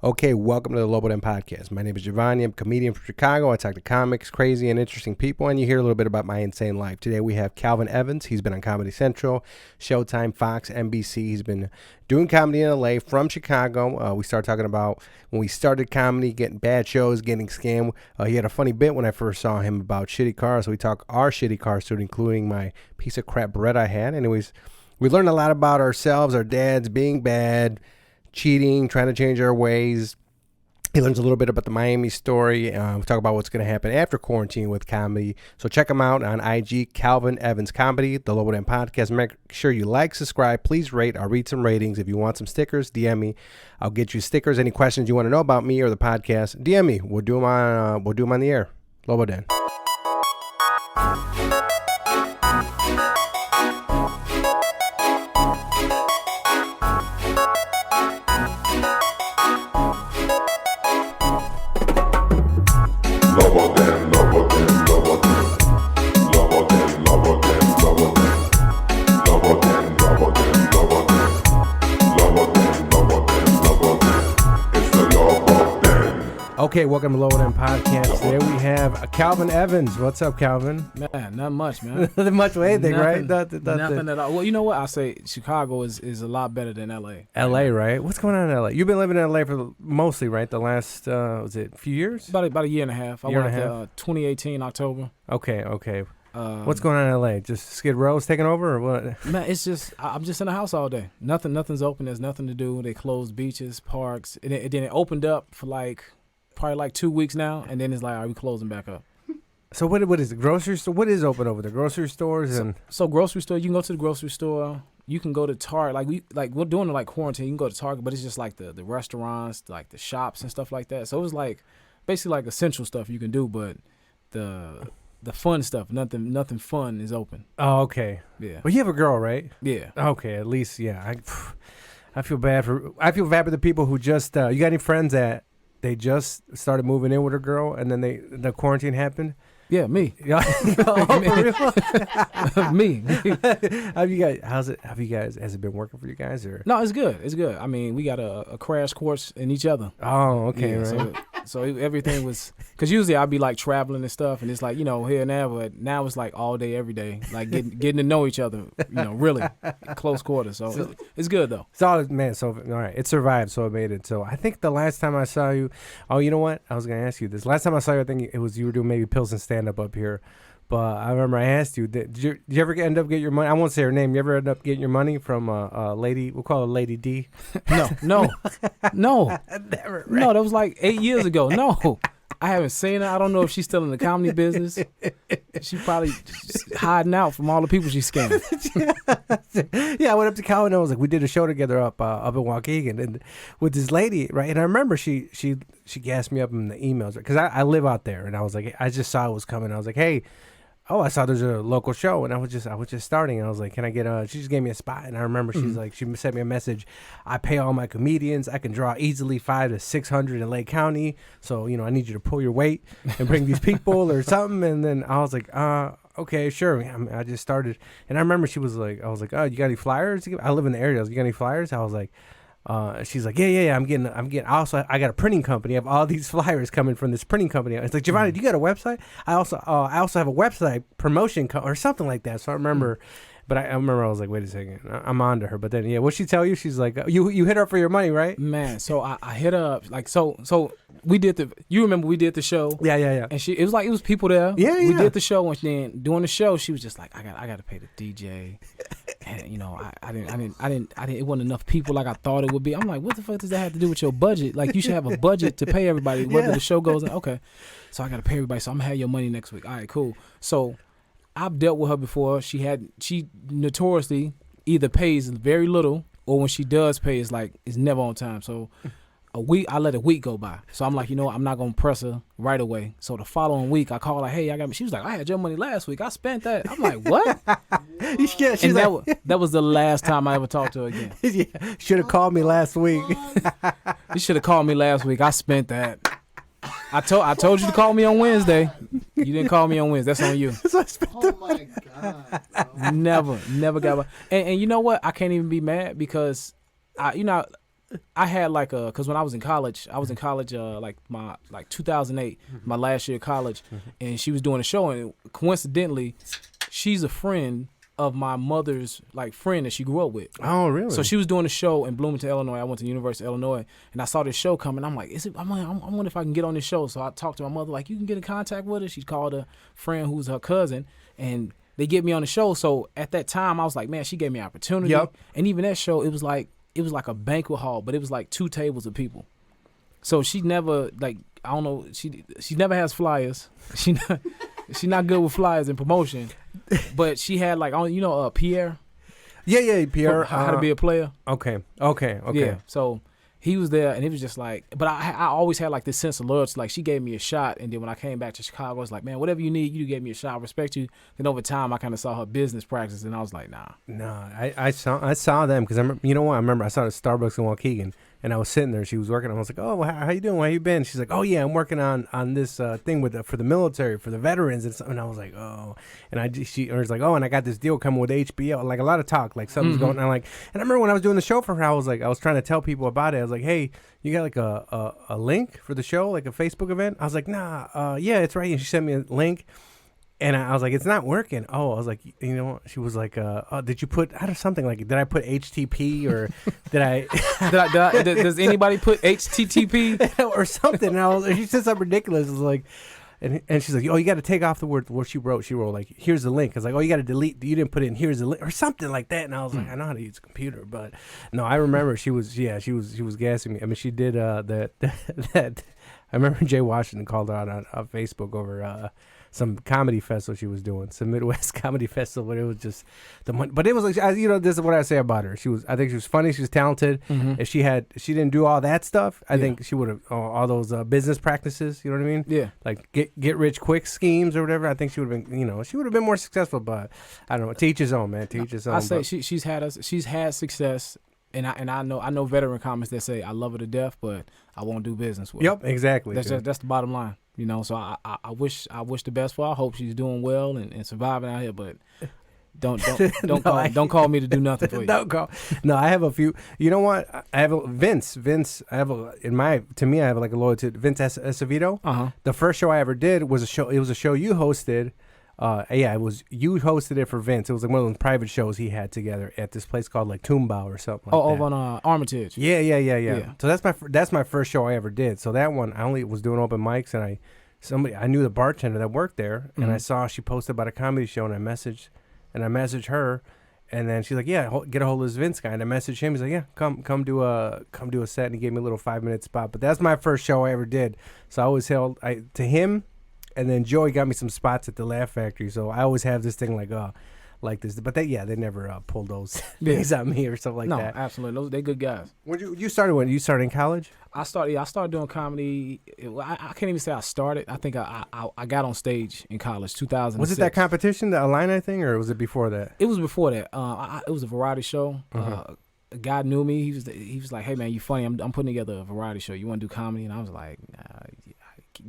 Okay, welcome to the Lobo podcast. My name is Giovanni. I'm a comedian from Chicago. I talk to comics, crazy and interesting people, and you hear a little bit about my insane life. Today we have Calvin Evans. He's been on Comedy Central, Showtime, Fox, NBC. He's been doing comedy in LA from Chicago. We started talking about when we started comedy, getting bad shows, getting scammed. He had a funny bit when I first saw him about shitty cars. So we talk our shitty car story, including my piece of crap Beretta I had. Anyways, we learned a lot about ourselves, our dads, being bad, cheating, trying to change our ways. He learns a little bit about the Miami story. We talk about what's going to happen after quarantine with comedy. So check him out on IG, Calvin Evans Comedy, the Lobo podcast. Make sure you like, subscribe, please rate. I'll read some ratings. If you want some stickers, DM me. I'll get you stickers. Any questions you want to know about me or the podcast, DM me. We'll do them on the air. Lobo Den. Okay, welcome to Lobo Den Podcast. Today we have Calvin Evans. What's up, Calvin? Man, not much, man. Not much of anything, right? Nothing at all. Well, you know what? I say Chicago is a lot better than L.A. L.A., right? What's going on in L.A.? You've been living in L.A. for mostly, right? The last, was it a few years? About a year and a half. I went to 2018, October. Okay. What's going on in L.A.? Just Skid Row's taking over or what? Man, it's just, I'm just in the house all day. Nothing's open. There's nothing to do. They closed beaches, parks. Then it opened up for probably 2 weeks now, and then it's like, are we closing back up? So what is the grocery store? What is open over there? Grocery stores and so grocery store. You can go to the grocery store. You can go to Target. We're doing quarantine. You can go to Target, but it's just like the restaurants, like the shops and stuff like that. So it was basically essential stuff you can do, but the fun stuff, nothing fun is open. Oh, okay. Yeah. Well, you have a girl, right? Yeah. Okay, at least yeah. I feel bad for the people who just. You got any friends that they just started moving in with a girl and then the quarantine happened? Yeah, me. Yeah. Me. Has it been working for you guys or? No, it's good. It's good. I mean, we got a crash course in each other. Oh, okay. Yeah, right. So everything was, because usually I'd be traveling and stuff, and it's here and there, but now it's all day, every day, getting to know each other, really close quarters. So it's good though. Solid, man. So all right, it survived, so it made it. So I think the last time I saw you, you know what? I was gonna ask you this. Last time I saw you, I think it was you were doing maybe Pills and stand up here. But I remember I asked you, did you ever end up getting your money? I won't say her name. You ever end up getting your money from a lady? We'll call her Lady D. No. Never, right? No, that was 8 years ago. No, I haven't seen her. I don't know if she's still in the comedy business. She probably hiding out from all the people she scammed. Yeah, I went up to Calvin and I was like, we did a show together up in Waukegan and with this lady, right? And I remember she gassed me up in the emails because I live out there, and I was like, I just saw it was coming. I was like, hey. Oh, I saw there's a local show, and I was just starting. And I was like, can I get she just gave me a spot, and I remember she sent me a message. I pay all my comedians. I can draw easily 500 to 600 in Lake County. So, I need you to pull your weight and bring these people or something. And then I was like, okay, sure. I just started. And I remember she was like, I was like, oh, you got any flyers? I live in the area. I was like, you got any flyers? I was like, she's like, yeah. I'm getting. I got a printing company. I have all these flyers coming from this printing company. It's like, Giovanni, do you got a website? I also have a website promotion or something like that. So I remember, but I remember I was like, wait a second, I'm on to her. But then, yeah, what'd she tell you? She's like, you hit her up for your money, right? Man, so I hit her up so we did you remember we did the show? Yeah. And it was people there. Yeah. We did the show, and then during the show, she was just like, I got to pay the DJ. And I didn't. It wasn't enough people like I thought it would be. I'm like, what the fuck does that have to do with your budget? You should have a budget to pay everybody, whether the show goes. Okay, so I got to pay everybody. So I'm gonna have your money next week. All right, cool. So I've dealt with her before. She notoriously either pays very little, or when she does pay, it's never on time. So I let a week go by. So I'm like, I'm not gonna press her right away. So the following week, I call her, hey, she was like, I had your money last week. I spent that. I'm like, what? Yeah, that was the last time I ever talked to her again. Yeah, should have called me last week. You should have called me last week. I spent that. I told you to call me on Wednesday. You didn't call me on Wednesday. That's on you. Oh my God. Never got. And you know what? I can't even be mad because I had like cause when I was in college, like 2008, my last year of college, and she was doing a show, and coincidentally, she's a friend of my mother's like friend that she grew up with. Oh, really? So she was doing a show in Bloomington, Illinois. I went to the University of Illinois, and I saw this show coming. I'm like, I wonder if I can get on this show. So I talked to my mother, like, you can get in contact with her. She called a friend who's her cousin, and they get me on the show. So at that time, I was like, man, she gave me an opportunity. Yep. And even that show, it was like a banquet hall, but it was like 2 tables of people. So she never, like, I don't know, she never has flyers. She not good with flyers and promotion, but she had like, Pierre. Yeah, Pierre. How to be a player. Okay. Yeah. So he was there, and it was just like, but I always had like this sense of loyalty. Like, she gave me a shot, and then when I came back to Chicago, I was like, man, whatever you need, you gave me a shot. I respect you. Then over time, I kind of saw her business practice, and I was like, nah. No, I saw them because you know what? I remember I saw the Starbucks in Waukegan, and I was sitting there. She was working. I was like, oh, how you doing? How you been? She's like, oh yeah, I'm working on this thing for the military, for the veterans, and I was like, oh, and she was like, oh, and I got this deal coming with HBO, like a lot of talk, like something's going on, like, and I remember when I was doing the show for her, I was trying to tell people about it. I was like, hey, you got like a link for the show, like a Facebook event? I was like, nah, yeah, it's right here. She sent me a link. And I was like, it's not working. Oh, I was like, you know, she was like, oh, did you put something like, did I put HTTP or did I? Does anybody put HTTP or something? And she said something ridiculous. It was like, and she's like, oh, you got to take off the word what she wrote. She wrote like, here's the link. I was like, oh, you got to delete. You didn't put in here's the link or something like that. And I was like, I know how to use a computer, but no, I remember she was gassing me. I mean, she did that. I remember Jay Washington called her out on Facebook over some comedy festival she was doing, some Midwest comedy festival, but it was just the money. But it was like, you know, this is what I say about her. I think she was funny. She was talented. If she didn't do all that stuff, I think she would have all those business practices. You know what I mean? Yeah. Like get rich quick schemes or whatever. I think she would have been, you know, she would have been more successful. But I don't know. To each his own, man. To each his own. I say she's had success. And I know veteran comics that say I love her to death, but I won't do business with her. Yep, exactly. That's the bottom line, you know. So I wish the best for her. I hope she's doing well and surviving out here. But don't call me to do nothing for you. Don't call. No, I have a few. You know what? I have Vince. I have I have like a loyalty to Vince Acevedo. The first show I ever did was a show. It was a show you hosted. It was you hosted it for Vince. It was like one of those private shows he had together at this place called like Tombao or something. Like over on Armitage. Yeah. So that's my first show I ever did. So that one I only was doing open mics, and I knew the bartender that worked there, and I saw she posted about a comedy show, and I messaged her, and then she's like, yeah, get a hold of this Vince guy, and I messaged him. He's like, yeah, come do a set, and he gave me a little 5-minute spot. But that's my first show I ever did. So I always held to him. And then Joey got me some spots at the Laugh Factory, so I always have this thing like this. But they never pulled those things on me or something like that. No, absolutely, they good guys. When you started you started in college? I started doing comedy. I can't even say I started. I think I got on stage in college, 2006. Was it that competition, the Illini thing, or was it before that? It was before that. It was a variety show. A guy knew me. He was like, hey man, you funny. I'm putting together a variety show. You want to do comedy? And I was like,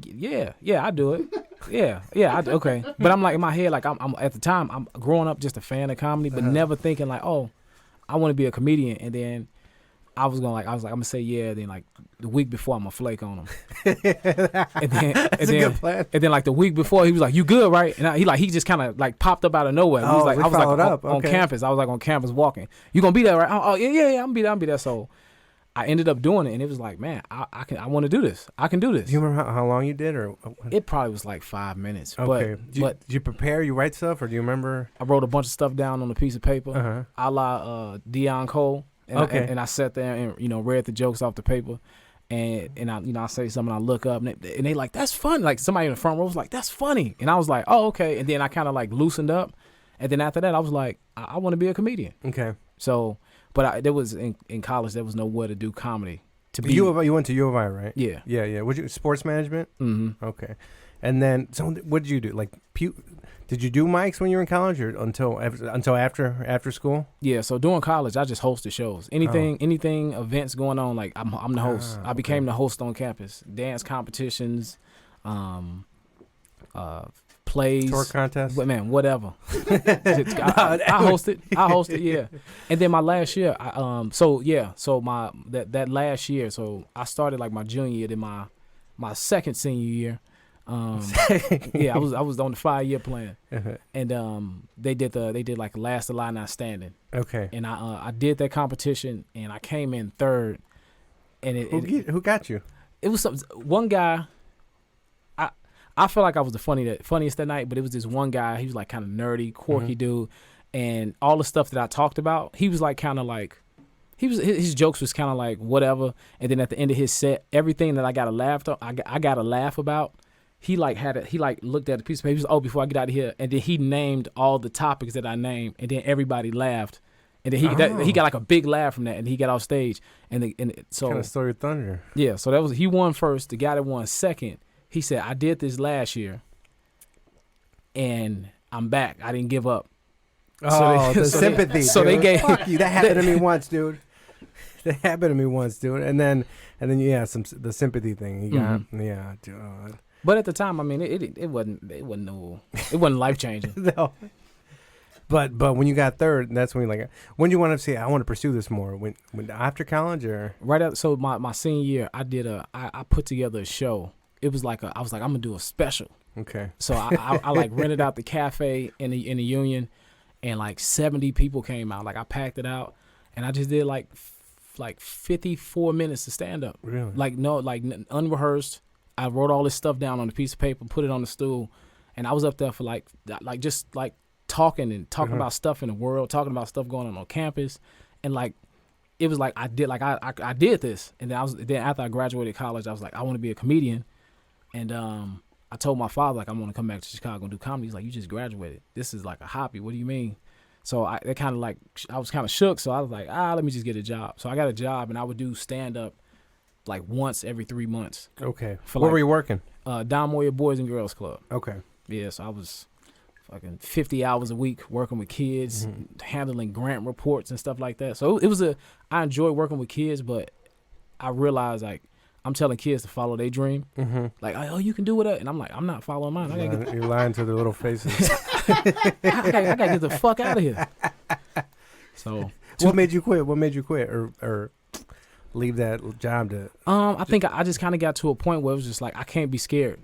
yeah, I do it. Yeah, okay. But I'm like in my head, like I'm at the time, I'm growing up just a fan of comedy, but never thinking like, oh, I want to be a comedian. And then I was like, I'm gonna say yeah. Then like the week before, I'm gonna flake on him. and then like the week before, he was like, "You good, right?" And he just kind of like popped up out of nowhere. He was like, I was like on campus. I was like on campus walking. You gonna be there, right? Oh yeah. I'm gonna be there. So I ended up doing it, and it was like, man, I want to do this. I can do this. Do you remember how long you did, or it probably was like 5 minutes. Okay. Did you prepare? You write stuff, or do you remember? I wrote a bunch of stuff down on a piece of paper, a la Dion Cole. And I sat there and read the jokes off the paper, and I say something, I look up, and they like, that's funny. Like somebody in the front row was like, that's funny, and I was like, oh okay. And then I kind of like loosened up, and then after that I was like, I want to be a comedian. Okay. So, but there was in college there was nowhere to do comedy. You went to U of I, right? Yeah. Yeah. Would you sports management? Mm-hmm. Okay. And then so what did you do? Like did you do mics when you were in college, or until after school? Yeah, so during college, I just hosted shows. Anything events going on, like I'm the host. I became the host on campus. Dance competitions, plays, tour contest. But man, whatever. I hosted, yeah. And then my last year, so my that last year, so I started like my junior year, then my second senior year. Yeah, I was on the 5-year plan, and they did like last of line not standing. Okay. And I did that competition, and I came in third. And who got you? It was one guy. I felt like I was the funniest that night, but it was this one guy. He was like kind of nerdy, quirky dude, and all the stuff that I talked about, he was like kind of like. His jokes was kind of like whatever, and then at the end of his set, everything that I got a laugh about. He looked at a piece of paper. He was before I get out of here, and then he named all the topics that I named, and then everybody laughed, and then he got like a big laugh from that, and he got off stage, so kind of stole your thunder. Yeah, so he won first. The guy that won second, he said, "I did this last year, and I'm back. I didn't give up." Oh, the sympathy. So they gave. Fuck you. That happened to me once, dude. That happened to me once, dude. And then yeah, the sympathy thing. You got yeah, dude. But at the time, I mean, it wasn't life changing. No. But when you got third, that's when when do you want to say I want to pursue this more? When after college or right after? So my senior year, I put together a show. It was like I was like, I'm gonna do a special. Okay. So I like rented out the cafe in the Union, and like 70 people came out. Like I packed it out, and I just did like 54 minutes of stand up. Really? Like unrehearsed. I wrote all this stuff down on a piece of paper, put it on the stool, and I was up there for like just talking about stuff in the world, talking about stuff going on campus, and like it was like I did this, and then after I graduated college, I was like I want to be a comedian, and I told my father like I want to come back to Chicago and do comedy. He's like, you just graduated, this is like a hobby. What do you mean? So I was kind of shook. So I was like, let me just get a job. So I got a job, and I would do stand up like once every 3 months. Okay. Where were you working? Don Moyer Boys and Girls Club. Okay. Yeah, so I was fucking 50 hours a week working with kids, handling grant reports and stuff like that. So I enjoy working with kids, but I realized like I'm telling kids to follow their dream. Like, oh, you can do it, and I'm like, I'm not following mine. You're lying to their little faces. I gotta get the fuck out of here. So, what made you quit? Or leave that job to? I think I just kind of got to a point where it was just like I can't be scared.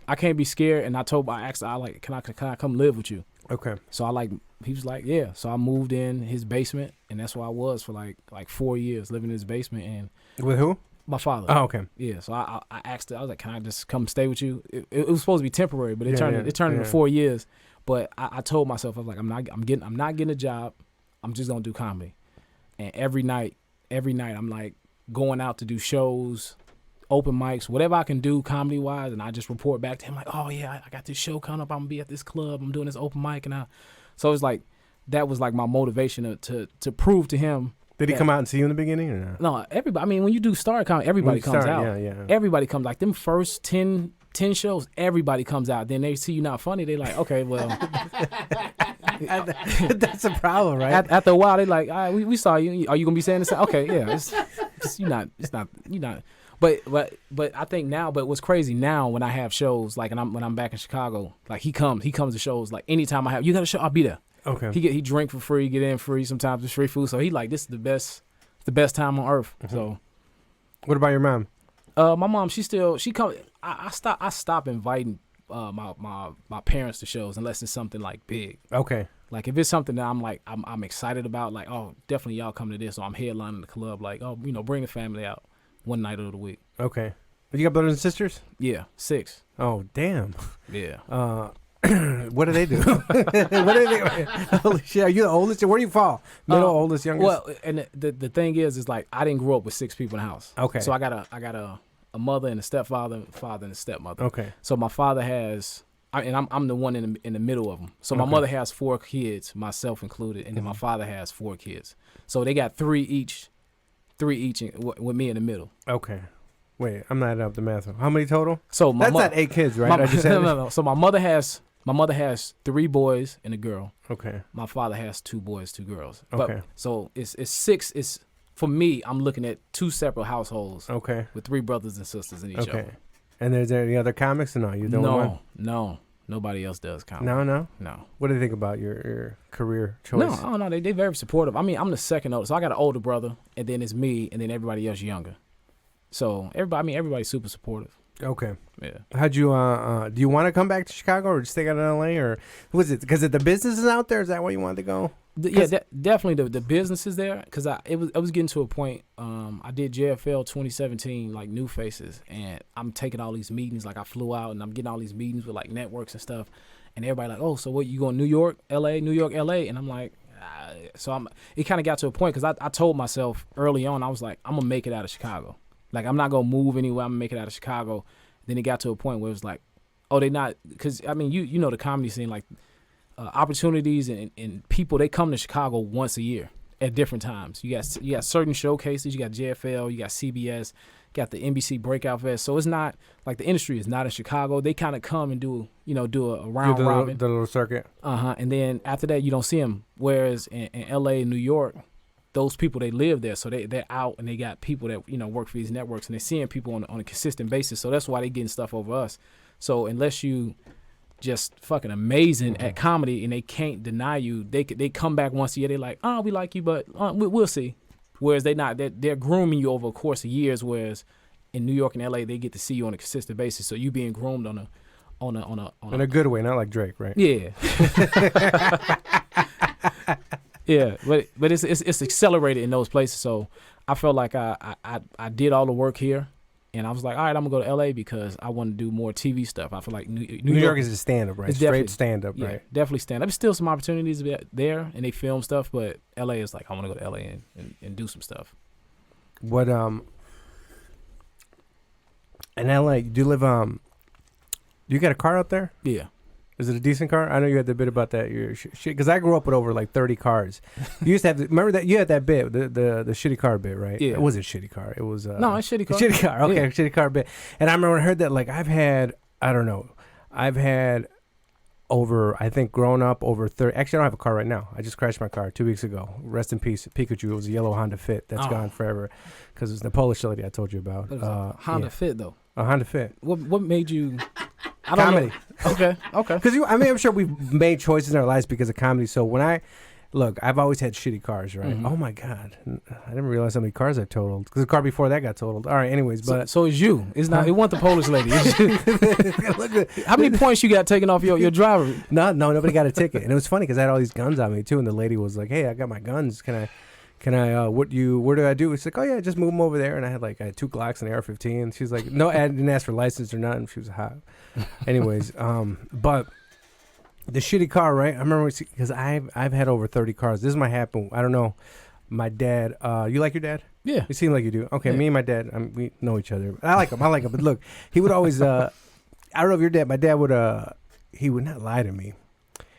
And I asked, can I come live with you? Okay. So he was like, yeah. So I moved in his basement, and that's where I was for like 4 years, living in his basement. And with who? My father. Oh, okay. Yeah. So I asked her, I was like, can I just come stay with you? It was supposed to be temporary, but it turned into 4 years. But I told myself, I was like, I'm not getting a job. I'm just gonna do comedy. And every night I'm like going out to do shows, open mics, whatever I can do comedy wise, and I just report back to him like, oh yeah, I got this show coming up. I'm gonna be at this club. I'm doing this open mic, so it's like that was like my motivation to prove to him. Did he come out and see you in the beginning or not? No, everybody. I mean, when you do stand comedy, everybody comes out. Yeah. Everybody comes. Like them first 10 shows, everybody comes out. Then they see you not funny. They like, okay, well, that's a problem, right? After a while, they like, all right, we saw you. Are you gonna be saying this? Okay, yeah. It's you're not. But I think now. But what's crazy now when I have shows like, and when I'm back in Chicago, like he comes to shows like anytime I have. You got a show, I'll be there. Okay. He drink for free, get in free. Sometimes it's free food. So he like, this is the best time on earth. So. What about your mom? My mom, she come. I stop inviting my parents to shows unless it's something like big. Okay. Like if it's something that I'm excited about, like, oh, definitely y'all come to this, or I'm headlining the club, like, oh, bring the family out one night of the week. Okay. But you got brothers and sisters? Yeah, 6. Oh, damn. Yeah. What do they do? Holy shit, are you the oldest? Where do you fall? Middle, oldest, youngest? Well, and the thing is like I didn't grow up with 6 people in the house. Okay. So I got a mother and a stepfather, father and a stepmother. Okay. So my father has, and I'm the one in the middle of them. So my mother has 4 kids, myself included, and then my father has 4 kids. So they got 3 each with me in the middle. Okay. Wait, I'm not up the math. How many total? So that's not 8 kids, right? No. So my mother has 3 boys and a girl. Okay. My father has 2 boys, 2 girls. Okay. So it's 6. It's for me. I'm looking at 2 separate households. Okay. With 3 brothers and sisters in each. Okay. And there's any other comics or no? You don't want? No. Nobody else does comedy. No. What do you think about your career choice? No, I don't know. They very supportive. I mean, I'm the second oldest, so I got an older brother, and then it's me, and then everybody else younger. So everybody's super supportive. Okay. Yeah. How'd you do you want to come back to Chicago or just stay out in LA, or was it because the business is out there? Is that where you wanted to go? Definitely the business is there, because I was getting to a point. I did JFL 2017, like New Faces, and I'm taking all these meetings. Like I flew out and I'm getting all these meetings with like networks and stuff, and everybody like, oh, so what, you going New York, LA, and I'm like, it kind of got to a point, because I told myself early on, I was like, I'm gonna make it out of Chicago. Like I'm not gonna move anywhere. I'm gonna make it out of Chicago. Then it got to a point where it was like, oh, they not, because I mean you know the comedy scene, like. Opportunities and people, they come to Chicago once a year at different times. You got certain showcases. You got JFL, you got CBS, got the NBC Breakout Fest. So it's not like the industry is not in Chicago. They kind of come and do a round robin, the little circuit. And then after that you don't see them. Whereas in LA and New York, those people, they live there, so they're out and they got people that work for these networks, and they're seeing people on a consistent basis. So that's why they getting stuff over us. So unless you just fucking amazing at comedy and they can't deny you, they come back once a year, they're like, oh, we like you, but we'll see. Whereas they're grooming you over a course of years, whereas in New York and LA they get to see you on a consistent basis, so you being groomed on a good way, not like Drake, right? Yeah. Yeah, but it's accelerated in those places. So I felt like I did all the work here. And I was like, all right, I'm going to go to L.A. because I want to do more TV stuff. I feel like New York is a stand-up, right? It's Straight stand-up, yeah, right? Definitely stand-up. There's still some opportunities there, and they film stuff, but L.A. is like, I want to go to L.A. and do some stuff. What, in L.A., do you live, do you got a car out there? Yeah. Is it a decent car? I know you had the bit about that. Your shit, because I grew up with over like 30 cars. You used to have, remember that you had that bit, the shitty car bit, right? Yeah. It wasn't shitty car. It was no, it's shitty car. Shitty car. Okay, yeah. Shitty car bit. And I remember when I heard that. Like I've had over, I think, grown up over 30. Actually, I don't have a car right now. I just crashed my car 2 weeks ago. Rest in peace, Pikachu. It was a yellow Honda Fit. That's gone forever, because it's the Polish lady I told you about. Honda Fit though. A Honda Fit. What made you? I don't comedy. Know. Okay. Because I'm sure we've made choices in our lives because of comedy. So when I've always had shitty cars, right? Mm-hmm. Oh my God, I didn't realize how many cars I totaled. Because the car before that got totaled. All right, anyways, but so it's you. It's not. It wasn't the Polish lady. How many points you got taken off your driver? No, nobody got a ticket. And it was funny because I had all these guns on me too, and the lady was like, "Hey, I got my guns. Can I? Where do I do?" It's like, "Oh yeah, just move them over there." And I had 2 Glocks and an AR-15. She's like, "No, I didn't ask for license or nothing." She was hot. Anyways, but the shitty car, right? I remember because I've had over 30 cars. This might happen. I don't know. My dad. You like your dad? Yeah. You seem like you do. Okay, yeah. Me and my dad, we know each other. I like him. But look, he would always. I don't know if your dad. My dad would. He would not lie to me.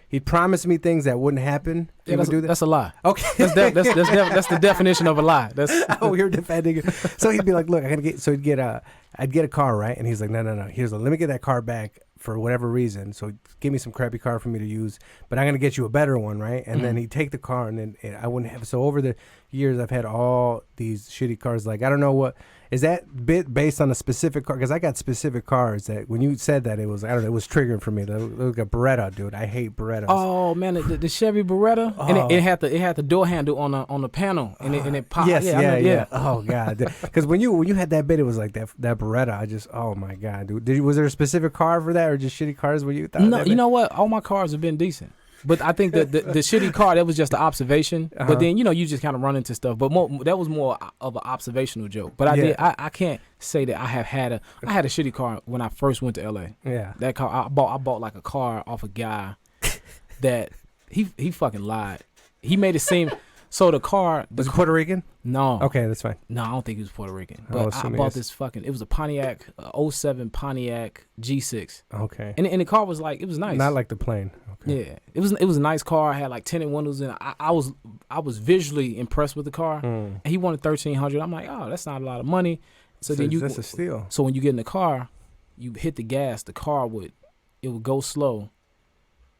He'd promise me things that wouldn't happen. Yeah, that's a lie. Okay, that's the definition of a lie. That's oh, you're defending it. So he'd be like, "Look, I'd get a car, right?" And he's like, "No. Let me get that car back for whatever reason. So give me some crappy car for me to use, but I'm gonna get you a better one, right?" And then he'd take the car, and then I wouldn't have. So over the years, I've had all these shitty cars. Like I don't know what. Is that bit based on a specific car? Because I got specific cars that when you said that, it was, I don't know, it was triggering for me. Look at Beretta, dude. I hate Berettas. Oh man, the Chevy Beretta, and it had the door handle on the panel, and it popped. Yes, yeah. Oh god, because when you had that bit, it was like that Beretta. I just, oh my god, dude. Was there a specific car for that, or just shitty cars? When you thought no, you know what? All my cars have been decent. But I think that the shitty car, that was just an observation. But then, you just kind of run into stuff. But that was more of an observational joke. But I can't say that I had a shitty car when I first went to LA. Yeah. That car, I bought like a car off a guy that he fucking lied. He made it seem, so the car. Was it Puerto Rican? No. Okay, that's fine. No, I don't think he was Puerto Rican. But I bought this it was a Pontiac, 07 Pontiac G6. Okay. And the car was like, it was nice. Not like the plane. Okay. Yeah, it was a nice car. I had like tinted windows, and I was visually impressed with the car. And he wanted $1,300. I'm like, oh, that's not a lot of money. So then that's a steal. So when you get in the car, you hit the gas. The car would go slow,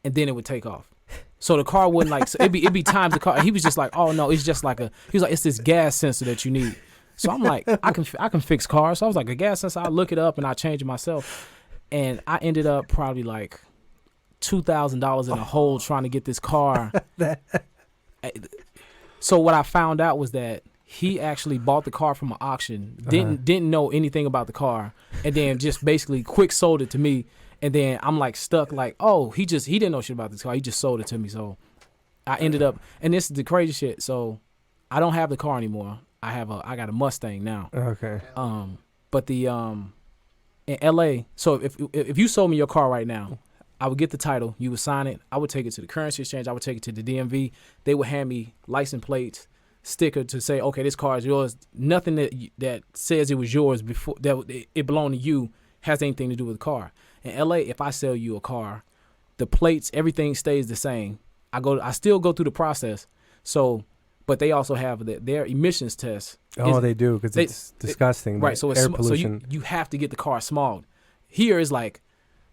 and then it would take off. So the car wouldn't like. So it'd be times the car. He was just like, oh no, it's just like he was like, it's this gas sensor that you need. So I'm like, I can fix cars. So I was like, a gas sensor. I look it up and I change it myself, and I ended up probably like $2,000 in a hole trying to get this car. So what I found out was that he actually bought the car from an auction, didn't know anything about the car, and then just basically quick sold it to me. And then I'm like stuck, like, oh, he didn't know shit about this car. He just sold it to me. So I ended up, and this is the crazy shit. So I don't have the car anymore. I got a Mustang now. Okay. But the in LA, so if you sold me your car right now, I would get the title, you would sign it, I would take it to the currency exchange, I would take it to the DMV. They would hand me license plates, sticker to say, okay, this car is yours. Nothing that says it was yours before that it belonged to you has anything to do with the car. In LA, if I sell you a car, the plates, everything stays the same. I still go through the process. So, but they also have their emissions test. Oh, they do, because it's disgusting. Right. So it's air pollution. So you have to get the car smogged. Here is like,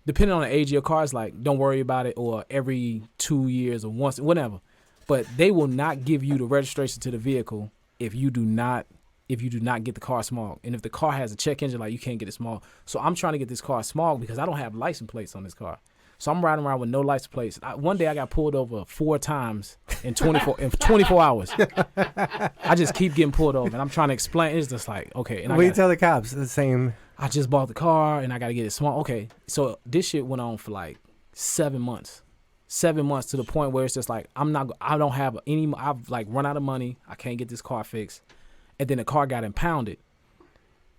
depending on the age of your car, it's like, don't worry about it, or every 2 years or once, whatever. But they will not give you the registration to the vehicle if you do not get the car small. And if the car has a check engine light, you can't get it small. So I'm trying to get this car small because I don't have license plates on this car. So I'm riding around with no license plates. One day I got pulled over 4 times in 24 hours. I just keep getting pulled over, and I'm trying to explain. It's just like, okay. And what do you tell the cops? The same. I just bought the car, and I got to get it small. Okay. So this shit went on for like 7 months. 7 months, to the point where it's just like, I don't have any, I've like run out of money. I can't get this car fixed. And then the car got impounded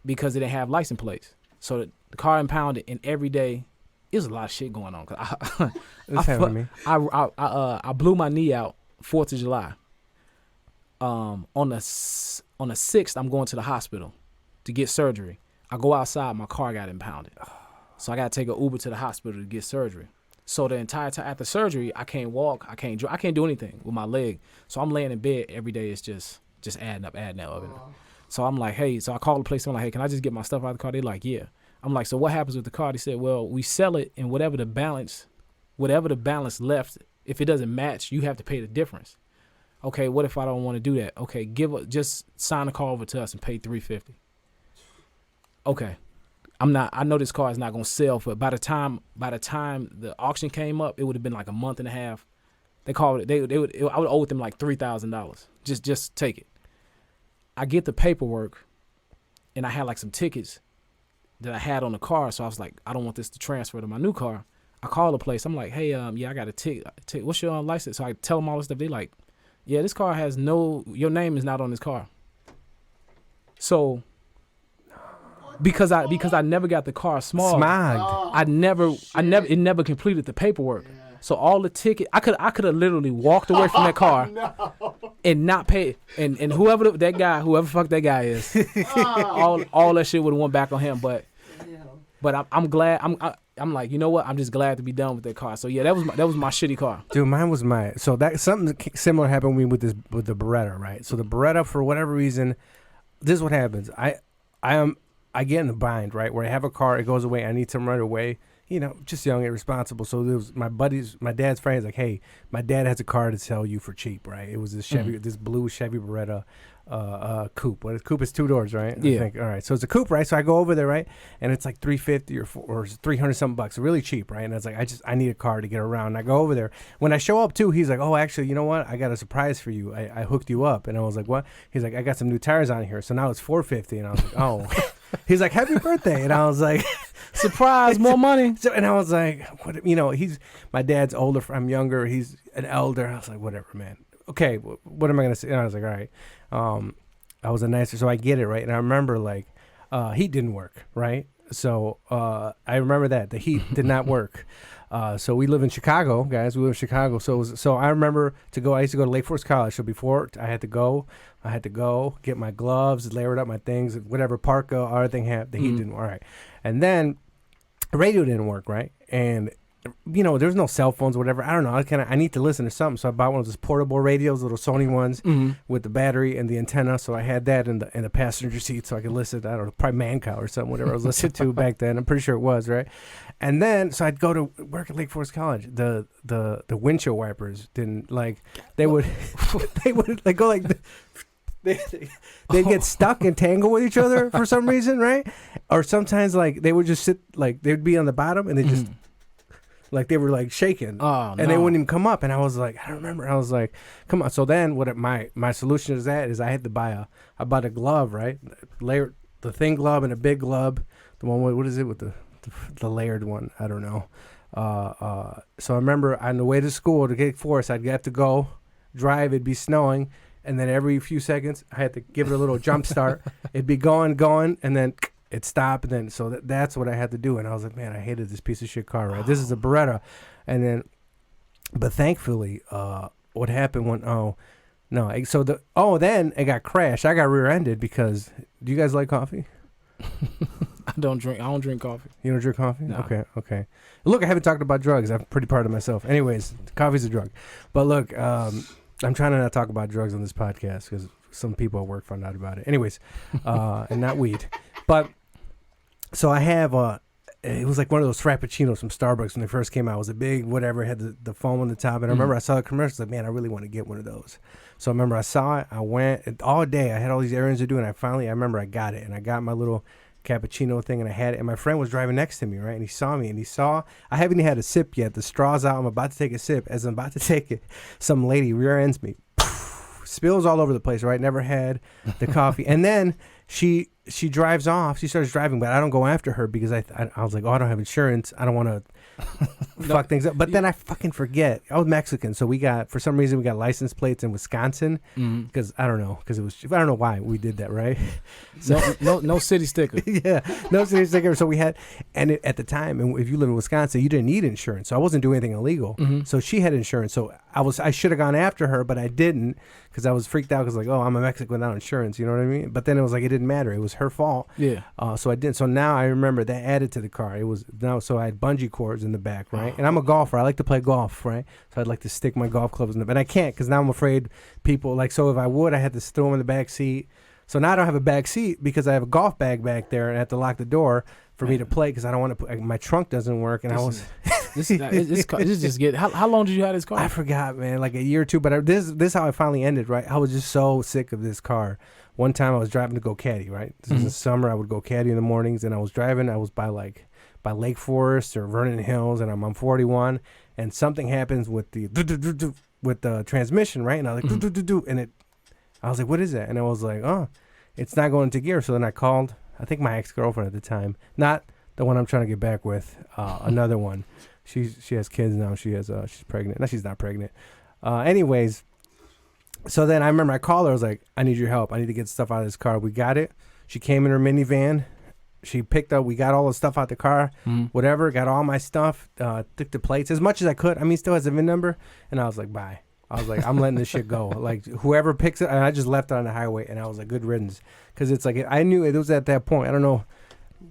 because it didn't have license plates. So the car impounded, and every day, there's a lot of shit going on. Cause I blew my knee out 4th of July. On the 6th, I'm going to the hospital to get surgery. I go outside, my car got impounded. So I got to take an Uber to the hospital to get surgery. So the entire time after surgery, I can't walk, I can't do anything with my leg. So I'm laying in bed every day. It's just adding up. So I'm like, hey, so I call the place. I'm like, hey, can I just get my stuff out of the car? They're like, yeah. I'm like, so what happens with the car? They said, well, we sell it, and whatever the balance left, if it doesn't match, you have to pay the difference. Okay, what if I don't want to do that? Okay, just sign the car over to us and pay $350. Okay. I know this car is not gonna sell for. By the time the auction came up, it would have been like a month and a half. They called it. I would owe them like $3,000. Just take it. I get the paperwork, and I had like some tickets that I had on the car, so I was like, I don't want this to transfer to my new car. I call the place. I'm like, hey, yeah, I got a ticket. What's your license? So I tell them all this stuff. They like, yeah, this car has your name is not on this car. So. Because I never got the car smogged. It never completed the paperwork. Yeah. So all the ticket, I could have literally walked away from that car and not pay. And whoever fuck that guy is, all that shit would have went back on him. But I'm glad. I'm like, you know what? I'm just glad to be done with that car. So yeah, that was my shitty car. Dude, mine was so that something similar happened to me with the Beretta, right? So the Beretta, for whatever reason, this is what happens. I get in a bind, right, where I have a car, it goes away, I need something right away, just young, irresponsible. So there was my dad's friends, like, hey, my dad has a car to sell you for cheap, right? It was this this blue Chevy Beretta coupe. Well, the coupe is 2 doors, right? Yeah. I think, all right, so it's a coupe, right? So I go over there, right, and it's like $350 or $300 something bucks, really cheap, right? And I was like, I need a car to get around. And I go over there. When I show up too, he's like, oh, actually, you know what? I got a surprise for you. I hooked you up. And I was like, what? He's like, I got some new tires on here. So now it's $450, and I was like, oh. He's like, happy birthday. And I was like, surprise, more money. So, and I was like, what? He's my dad's older. I'm younger. He's an elder. I was like, whatever, man. Okay, what am I going to say? And I was like, all right. I was a nicer, so I get it, right? And I remember, like, heat didn't work, right? So I remember that. The heat did not work. So we live in Chicago, guys. We live in Chicago. So I remember I used to go to Lake Forest College. So before I had to go, get my gloves, layer up my things, whatever, parka, everything had, the heat didn't work, right? And then the radio didn't work, right? And there's no cell phones, whatever. I don't know. I need to listen to something. So I bought one of those portable radios, little Sony ones with the battery and the antenna. So I had that in the passenger seat so I could listen to, I don't know, probably Mancow or something, whatever I was listening to back then. I'm pretty sure it was, right? And then, so I'd go to work at Lake Forest College. The windshield wipers didn't, like, they would like go like, they'd get stuck and tangle with each other for some reason, right? Or sometimes, like, they would just sit, like, they'd be on the bottom and they just Like they were like shaking. Oh, and they wouldn't even come up. And I was like, I don't remember. I was like, come on. So then my solution to that is I had to buy I bought a glove, right? The thin glove and a big glove. The one with, what is it with the layered one? I don't know. So I remember on the way to school to get forced, I'd have to go drive. It'd be snowing. And then every few seconds, I had to give it a little jump start. It'd be going, and then it'd stop. And then, so that's what I had to do. And I was like, man, I hated this piece of shit car, right? This is a Beretta. And then, but thankfully, what happened then it got crashed. I got rear-ended because, do you guys like coffee? I don't drink coffee. You don't drink coffee? No. Okay. Look, I haven't talked about drugs. I'm pretty proud of myself. Anyways, coffee's a drug. But look, I'm trying to not talk about drugs on this podcast because some people at work found out about it. Anyways, and not weed. But, so I have, it was like one of those Frappuccinos from Starbucks when they first came out. It was a big whatever, it had the foam on the top. And I remember I saw the commercials, like, man, I really want to get one of those. So I remember I saw it. I went, and all day I had all these errands to do. And I remember I got it. And I got my little cappuccino thing and I had it. And my friend was driving next to me, right? And he saw me and I haven't even had a sip yet. The straw's out. I'm about to take a sip. As I'm about to take it, some lady rear ends me. Spills all over the place, right? Never had the coffee. And then she drives off. She starts driving, but I don't go after her because I was like, oh, I don't have insurance. I don't want to fuck things up. But then I fucking forget. I was Mexican, so for some reason we got license plates in Wisconsin because I don't know why we did that, right? So no city sticker. Yeah, no city sticker. So we had, and at the time, and if you live in Wisconsin, you didn't need insurance. So I wasn't doing anything illegal. So she had insurance. So I should have gone after her, but I didn't because I was freaked out because like, oh, I'm a Mexican without insurance. You know what I mean? But then it was like it didn't matter. It was her fault. Yeah. So I didn't. So now I remember that added to the car. So I had bungee cords in the back, right? And I'm a golfer. I like to play golf, right? So I'd like to stick my golf clubs in the, but I can't because now I'm afraid people like. So if I would, I had to throw them in the back seat. So now I don't have a back seat because I have a golf bag back there and I have to lock the door for me to play because I don't want to put, my trunk doesn't work and this is just get. How long did you have this car? I forgot, man, like a year or two. But this is how I finally ended, right? I was just so sick of this car. One time I was driving to go caddy, right? This was in summer. I would go caddy in the mornings, and I was driving. I was by Lake Forest or Vernon Hills, and I'm on 41, and something happens with the transmission, right? And I was like, and I was like, what is that? And I was like, oh, it's not going into gear. So then I called, I think my ex-girlfriend at the time, not the one I'm trying to get back with, another one. She has kids now. She's pregnant. No, she's not pregnant. Anyways, so then I remember I called her. I was like, I need your help. I need to get stuff out of this car. We got it. She came in her minivan. She picked up. We got all the stuff out the car. Whatever. Got all my stuff. Took the plates as much as I could. I mean, still has a VIN number. And I was like, bye. I was like, I'm letting this shit go. Like whoever picks it. And I just left it on the highway. And I was like, good riddance. Because it's like I knew it was at that point. I don't know.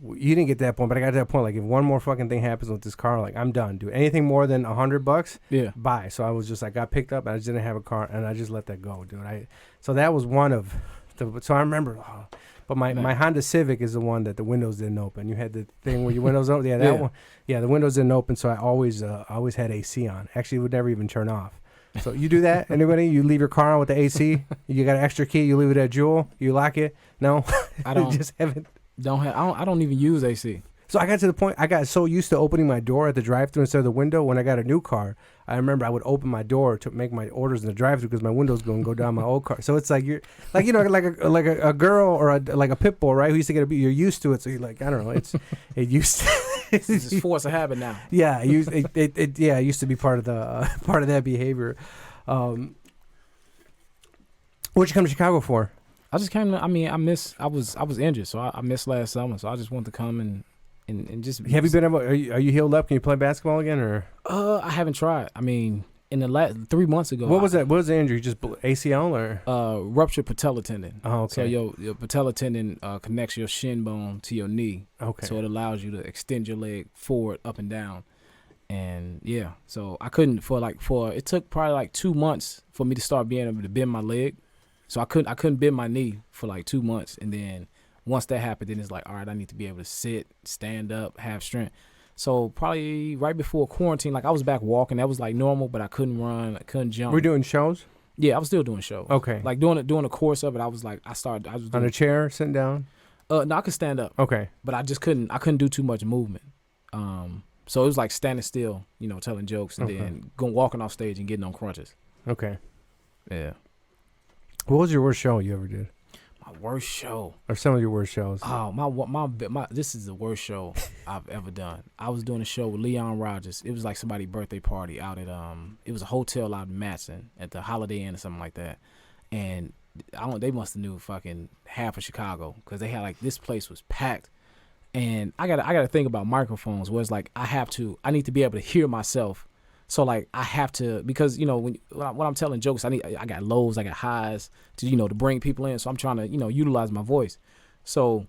You didn't get that point, but I got to that point. Like, if one more fucking thing happens with this car, like, I'm done, dude. Anything more than $100, yeah, bye. So I was just, I got picked up, and I just didn't have a car, and I just let that go, dude. So that was one of the. So I remember, but my Honda Civic is the one that the windows didn't open. You had the thing where your windows open. Yeah, that one. Yeah, the windows didn't open, so I always had AC on. Actually, it would never even turn off. So you do that? Anybody? You leave your car on with the AC? You got an extra key? You leave it at Jewel? You lock it? No, I don't. Just haven't. I don't even use AC. So I got to the point, I got so used to opening my door at the drive-thru instead of the window. When I got a new car, I remember I would open my door to make my orders in the drive-thru because my window's going to go down my old car. So it's like you're like, you know, like a girl or like a pit bull, right? Who used to you're used to it. So you're like, I don't know, it used to. It's just force a habit now. Yeah, it used to be part of that behavior. What'd you come to Chicago for? I just came. I was injured, so I missed last summer. So I just wanted to come and just. Have you been able? Are you healed up? Can you play basketball again, or? I haven't tried. I mean, in the last 3 months ago. What was that? What was the injury? Just ACL or? Ruptured patella tendon. Oh, okay. So your patella tendon connects your shin bone to your knee. Okay. So it allows you to extend your leg forward, up and down. And yeah, so I couldn't it took probably like 2 months for me to start being able to bend my leg. So I couldn't bend my knee for like 2 months, and then once that happened, then it's like, all right, I need to be able to sit, stand up, have strength. So probably right before quarantine, like I was back walking, that was like normal, but I couldn't run, I couldn't jump. We're doing shows? Yeah, I was still doing shows. Okay. Like doing a course of it, I was on a chair, sitting down? No, I could stand up. Okay. But I just couldn't do too much movement. So it was like standing still, you know, telling jokes and then walking off stage and getting on crutches. Okay. Yeah. What was your worst show you ever did? My worst show. Or some of your worst shows? Oh, my this is the worst show I've ever done. I was doing a show with Leon Rogers. It was like somebody's birthday party out at it was a hotel out in Matson at the Holiday Inn or something like that. And they must have knew fucking half of Chicago because they had like this place was packed. And I gotta think about microphones where it's like I need to be able to hear myself. So like I have to, because you know when I'm telling jokes, I got lows, I got highs to bring people in. So I'm trying to utilize my voice. So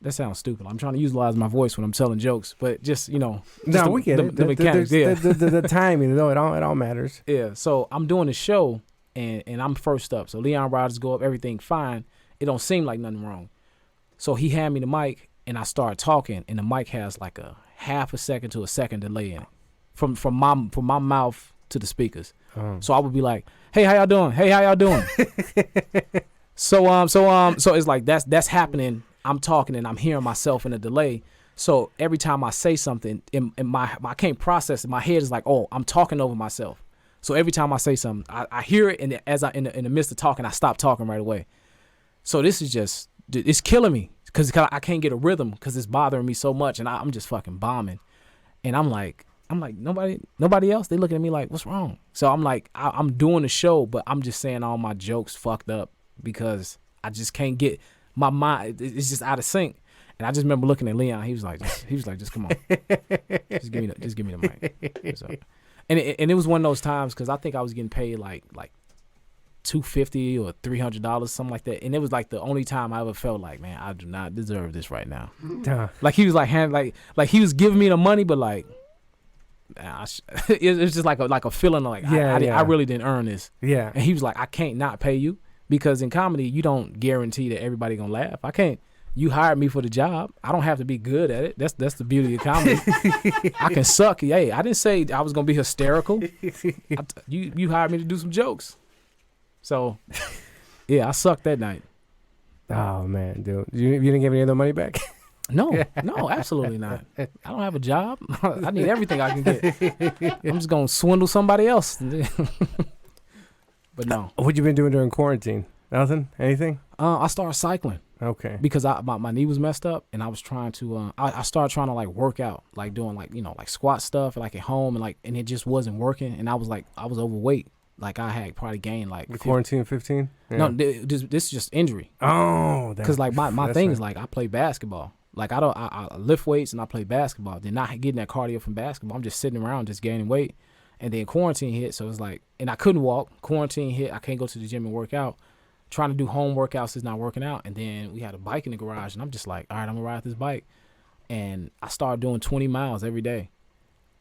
that sounds stupid. I'm trying to utilize my voice when I'm telling jokes, but just we get it. The mechanics, yeah. The timing, though, it all matters. Yeah. So I'm doing the show and I'm first up. So Leon Rogers go up, everything fine. It don't seem like nothing wrong. So he hand me the mic and I start talking, and the mic has like a half a second to a second delay in it. From my mouth to the speakers. So I would be like, "Hey, how y'all doing? Hey, how y'all doing?" so it's like that's happening. I'm talking and I'm hearing myself in a delay. So every time I say something, I can't process it. My head is like, "Oh, I'm talking over myself." So every time I say something, I hear it, and as in the midst of talking, I stop talking right away. So this is it's killing me because I can't get a rhythm because it's bothering me so much, and I'm just fucking bombing, and I'm like nobody else. They looking at me like, what's wrong? So I'm like, I'm doing the show, but I'm just saying all my jokes fucked up because I just can't get my mind. It's just out of sync. And I just remember looking at Leon. He was like, just come on, just give me the mic. So, and it was one of those times because I think I was getting paid like $250 or $300, something like that. And it was like the only time I ever felt like, man, I do not deserve this right now. Like he was like like he was giving me the money, but like. It's just like a feeling of like I really didn't earn this. Yeah. And he was like, I can't not pay you because in comedy you don't guarantee that everybody gonna laugh. I can't. You hired me for the job. I don't have to be good at it. That's the beauty of comedy. I can suck. Hey, I didn't say I was gonna be hysterical. You hired me to do some jokes. So yeah, I sucked that night. Oh man, dude, you didn't give any of the money back? No, absolutely not. I don't have a job. I need everything I can get. I'm just gonna swindle somebody else. But no. What you been doing during quarantine? Nothing? Anything? I started cycling. Okay. Because my knee was messed up, and I was trying to. I started trying to like work out, like doing like squat stuff, like at home, and it just wasn't working. And I was overweight. Like I had probably gained like the quarantine 15. Yeah. No, this is just injury. Oh, because like my thing is like I play basketball. Like I lift weights and I play basketball. Then not getting that cardio from basketball. I'm just sitting around just gaining weight. And then quarantine hit, so it's like, and I couldn't walk. Quarantine hit, I can't go to the gym and work out. Trying to do home workouts is not working out. And then we had a bike in the garage, and I'm just like, all right, I'm gonna ride this bike. And I started doing 20 miles every day.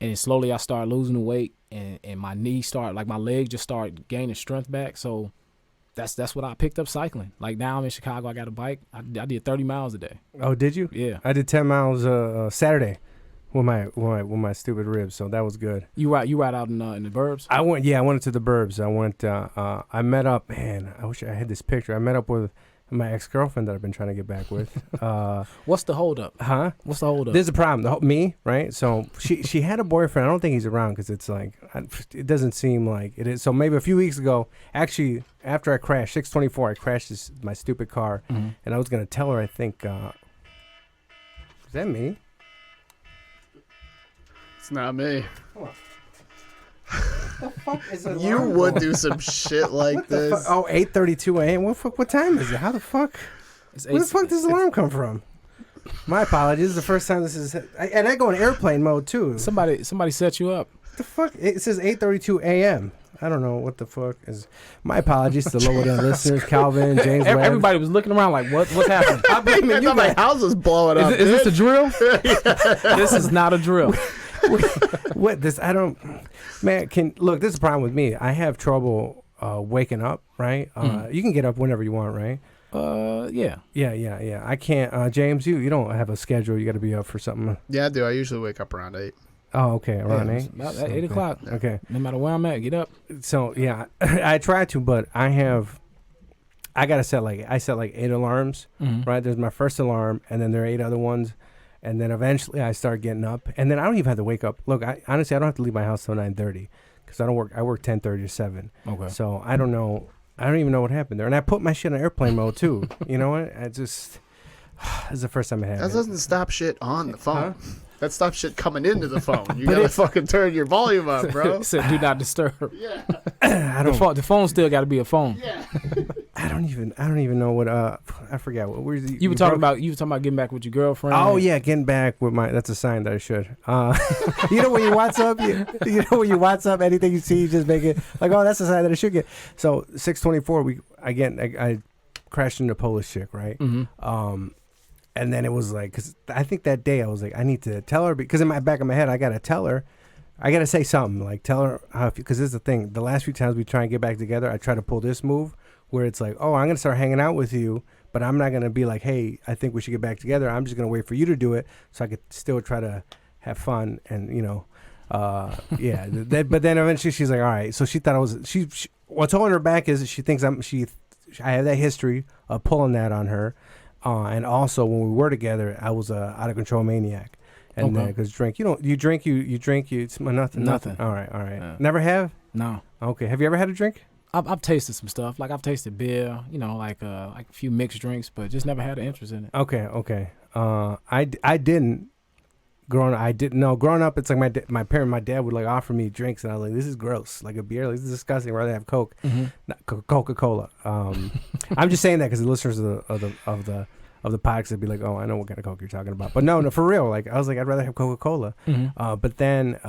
And then slowly I started losing the weight, and my knee started, like my legs just started gaining strength back. So that's what I picked up cycling. Like now I'm in Chicago, I got a bike. I did 30 miles a day. Oh, did you? Yeah. I did 10 miles Saturday with my stupid ribs, so that was good. You ride out in the burbs? I went to the burbs. I met up, man, I wish I had this picture. I met up with my ex-girlfriend that I've been trying to get back with. What's the holdup? Huh? What's the holdup? There's a problem. Me, right? So she had a boyfriend. I don't think he's around because it's like, it doesn't seem like it is. So maybe a few weeks ago, actually, after I crashed, 624, I crashed my stupid car. Mm-hmm. And I was going to tell her, I think, is that me? It's not me. What the fuck is it? You would do some shit like this. Oh, 8:32 a.m. What time is it? How the fuck? Where the fuck does the alarm come from? My apologies. This is the first time this is, and I go in airplane mode too. Somebody set you up. What the fuck? It says 8:32 a.m. I don't know what the fuck is. My apologies to the lower down listeners, Calvin, James. Everybody was looking around like, what's happening? I mean, you my house is blowing up. Is this a drill? This is not a drill. What this? I don't. Man, look. This is the problem with me. I have trouble waking up. Right? You can get up whenever you want, right? Yeah. Yeah. I can't. James, you don't have a schedule. You got to be up for something. Yeah, I do. I usually wake up around 8. Oh, okay, around 8. About 8 o'clock. Okay. No matter where I'm at, get up. So yeah, I try to, but I gotta set I set 8 alarms. Mm-hmm. Right? There's my first alarm, and then there are 8 other ones. And then eventually I start getting up, and then I don't even have to wake up. Look, honestly, I don't have to leave my house till 9:30 because I don't work. I work 10:30 to 7. Okay. So I don't know. I don't even know what happened there. And I put my shit on airplane mode too. You know what? This is the first time I had That it. doesn't stop shit on the phone. Huh? That stops shit coming into the phone. You gotta fucking turn your volume up, bro. Said do not disturb. Yeah. The phone still got to be a phone. Yeah. I don't even know what. I forgot what. Where's You were talking about getting back with your girlfriend. Oh yeah, getting back with my. That's a sign that I should. You know when you WhatsApp, you know when you WhatsApp anything you see, you just make it like, oh, that's a sign that I should get. So 6:24, I crashed into a Polish chick, right? Mm-hmm. And then it was like, because I think that day I was like, I need to tell her, because in my back of my head, I got to tell her. I got to say something, like tell her how, because this is the thing. The last few times we try and get back together, I try to pull this move where it's like, oh, I'm going to start hanging out with you, but I'm not going to be like, hey, I think we should get back together. I'm just going to wait for you to do it so I could still try to have fun and, yeah. But then eventually she's like, all right. So she thought I was, what's holding her back is she thinks I have that history of pulling that on her. And also, when we were together, I was a out of control maniac, and because drink, you drink, it's nothing. Nothing. All right. Yeah. Never have. No. Okay. Have you ever had a drink? I've tasted some stuff. Like I've tasted beer, like a few mixed drinks, but just never had an interest in it. Okay. I didn't. Growing up, it's like my dad would like offer me drinks, and I was like, this is gross, like a beer, like, this is disgusting. I'd rather have Coke, not Coca-Cola. I'm just saying that because the listeners of the podcast would be like, oh, I know what kind of Coke you're talking about, but no, for real. Like I was like, I'd rather have Coca-Cola. But then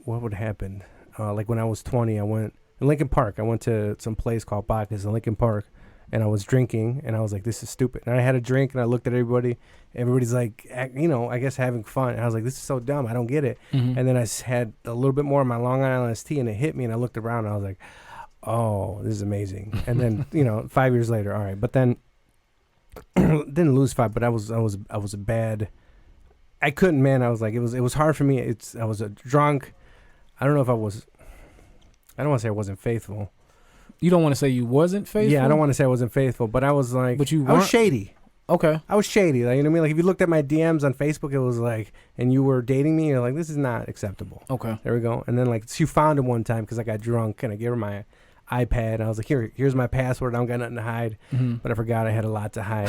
what would happen? Like when I was 20, I went in Lincoln Park. I went to some place called Bacchus in Lincoln Park. And I was drinking, and I was like, this is stupid. And I had a drink, and I looked at everybody. Everybody's like, I guess having fun. And I was like, this is so dumb. I don't get it. And then I had a little bit more of my Long Island tea, and it hit me, and I looked around, and I was like, oh, this is amazing. And then, 5 years later, all right. But then, didn't lose fight, but I was a bad. I couldn't, man. I was like, it was hard for me. I was a drunk. I don't know if I was. I don't want to say I wasn't faithful. You don't want to say you wasn't faithful? Yeah, I don't want to say I wasn't faithful, but I was like, I was shady. Okay. I was shady. Like, you know what I mean? Like, if you looked at my DMs on Facebook, it was like, and you were dating me, you're like, this is not acceptable. Okay. There we go. And then, like, she found him one time because I got drunk, and I gave her my iPad, and I was like, here's my password. I don't got nothing to hide. But I forgot I had a lot to hide.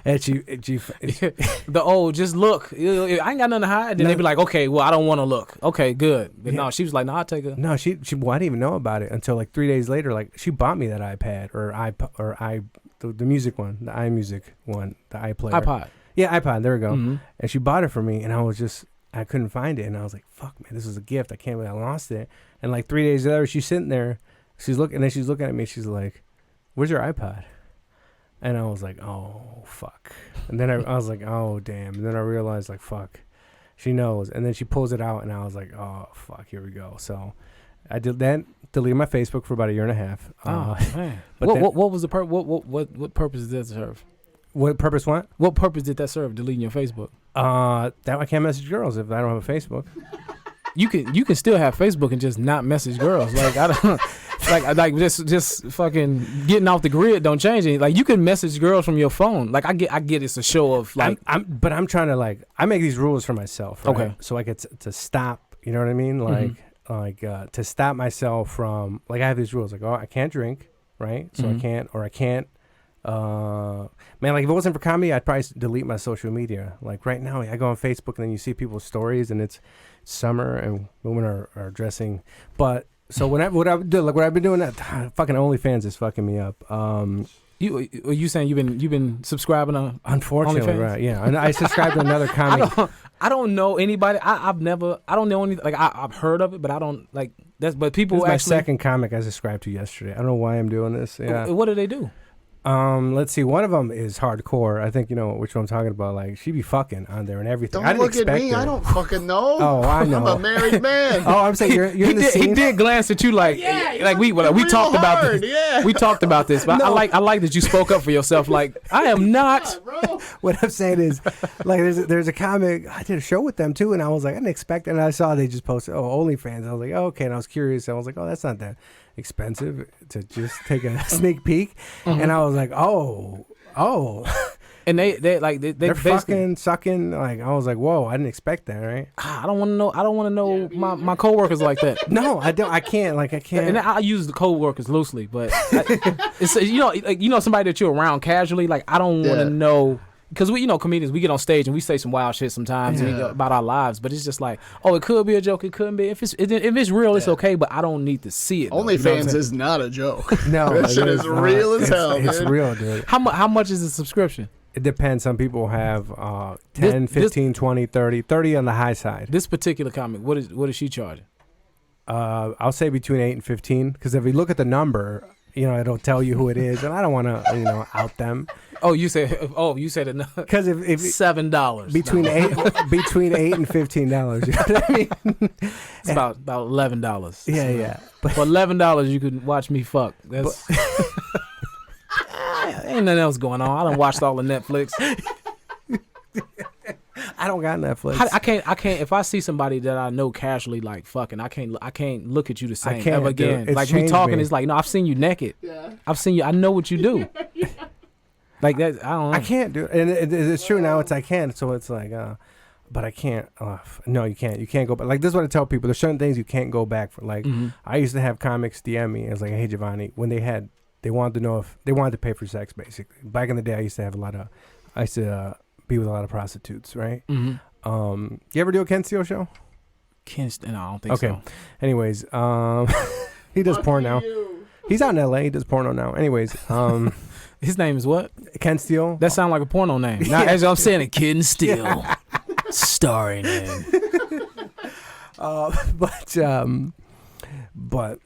And she, the old, just look. I ain't got nothing to hide. Then they be like, okay, well, I don't want to look. Okay, good. But no, she was like, no, I'll take it. No, well, I didn't even know about it until like 3 days later. Like, she bought me that iPad the music one, the iMusic one, the iPlayer. iPod. Yeah, iPod. There we go. And she bought it for me, and I couldn't find it, and I was like, fuck, man, this is a gift. I can't believe I lost it. And like 3 days later, she's sitting there, she's looking at me, she's like, where's your iPod? And I was like, oh, fuck. And then I was like, oh, damn. And then I realized, like, fuck, she knows. And then she pulls it out, and I was like, oh, fuck, here we go. So I deleted my Facebook for about a year and a half. Oh, man. But what was the what purpose did that serve? What purpose what? What purpose did that serve, deleting your Facebook? That I can't message girls if I don't have a Facebook. You can still have Facebook and just not message girls. Like I don't like just fucking getting off the grid don't change anything. Like you can message girls from your phone. Like I get it's a show of like but I'm trying to like I make these rules for myself, right? Okay. So I get to stop, you know what I mean? Like to stop myself from like I have these rules like, oh, I can't drink, right? So I can't man, like if it wasn't for comedy, I'd probably delete my social media. Like right now, I go on Facebook and then you see people's stories, and it's summer and women are dressing. But so what I've been doing that fucking OnlyFans is fucking me up. You saying you've been subscribing on unfortunately OnlyFans? Right? Yeah, and I subscribed to another comic. I don't know anybody. I don't know any. Like I've heard of it, but I don't like that's. But people this is my actually. second comic I subscribed to yesterday. I don't know why I'm doing this. Yeah. What do they do? Let's see. One of them is hardcore. I think you know which one I'm talking about. Like she be fucking on there and everything. Don't look at me. I don't fucking know. Oh, I know. I'm a married man. Oh, I'm saying you're in the scene. He did glance at you like we talked about this. Yeah. We talked about this, but no. I like that you spoke up for yourself. Like I am not. Bro. What I'm saying is, like there's a comic. I did a show with them too, and I was like, I didn't expect it. And I saw they just posted OnlyFans. I was like, oh, okay, and I was curious. I was like, oh, that's not that expensive to just take a sneak peek. And I was like, oh And they're they're fucking sucking. Like I was like, whoa, I didn't expect that, right? I don't want to know. I don't want to know my coworkers like that. No, I don't. I can't. Like I can't. And I use the coworkers loosely, but it's somebody that you're around casually. Like I don't want to know. Because we, comedians, we get on stage and we say some wild shit sometimes about our lives, but it's just like, oh, it could be a joke, it couldn't be. If it's real, it's okay, but I don't need to see it. OnlyFans is not a joke. No, that shit is real as hell. It's real, dude. How much is the subscription? It depends. Some people have 10, 15, 20, 30 on the high side. This particular comic, what is she charging? I'll say between 8 and 15, because if you look at the number, it'll tell you who it is, and I don't want to, out them. Oh, you said it. Because if $7 between $8 and $15, you know what I mean? It's about $11. Yeah. But for $11, you can watch me fuck. That's ain't nothing else going on. I done watched all the Netflix. I don't got Netflix. I can't. If I see somebody that I know casually like fucking, I can't look at you the same ever again. Dude, like we talking, me. it's like, no, I've seen you naked. Yeah. I've seen you. I know what you do. Like that, I don't know. I can't do it. And it's true now. I can. So it's like, but I can't. No, you can't. You can't go back. Like this is what I tell people. There's certain things you can't go back for. Like I used to have comics DM me. It's like, hey Giovanni, when they wanted to know if they wanted to pay for sex. Basically, back in the day, I used to be with a lot of prostitutes. Right. Mm-hmm. You ever do a Ken Steele show? No, I don't think so. Okay. Anyways, he does porn now. He's out in LA. He does porno now. Anyways, his name is what? Ken Steele. That sounds like a porno name. Now, as I'm saying, it, Ken Steele, starring in. But I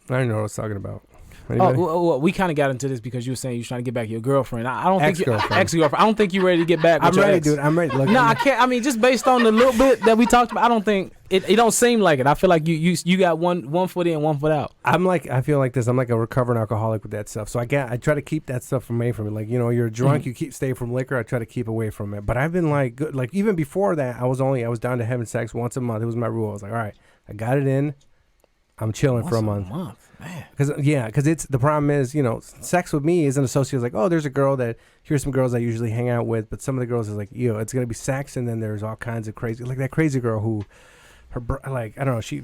don't know what I was talking about. Well, we kind of got into this because you were saying you're trying to get back to your girlfriend. I don't think ex-girlfriend. I don't think you're ready to get back. With I'm ready, dude. I'm ready. No, I can't. I mean, just based on the little bit that we talked about, I don't think it don't seem like it. I feel like you got one foot in, 1 foot out. I feel like this. I'm like a recovering alcoholic with that stuff. So I try to keep that stuff away from it. Like you're drunk, you stay from liquor. I try to keep away from it. But I've been like good. Like even before that, I was down to having sex once a month. It was my rule. I was like, all right, I got it in. I'm chilling for a month. Because it's the problem is, sex with me isn't associated like, oh, there's a girl here's some girls I usually hang out with, but some of the girls is like, it's gonna be sex, and then there's all kinds of crazy, like that crazy girl who, I don't know, she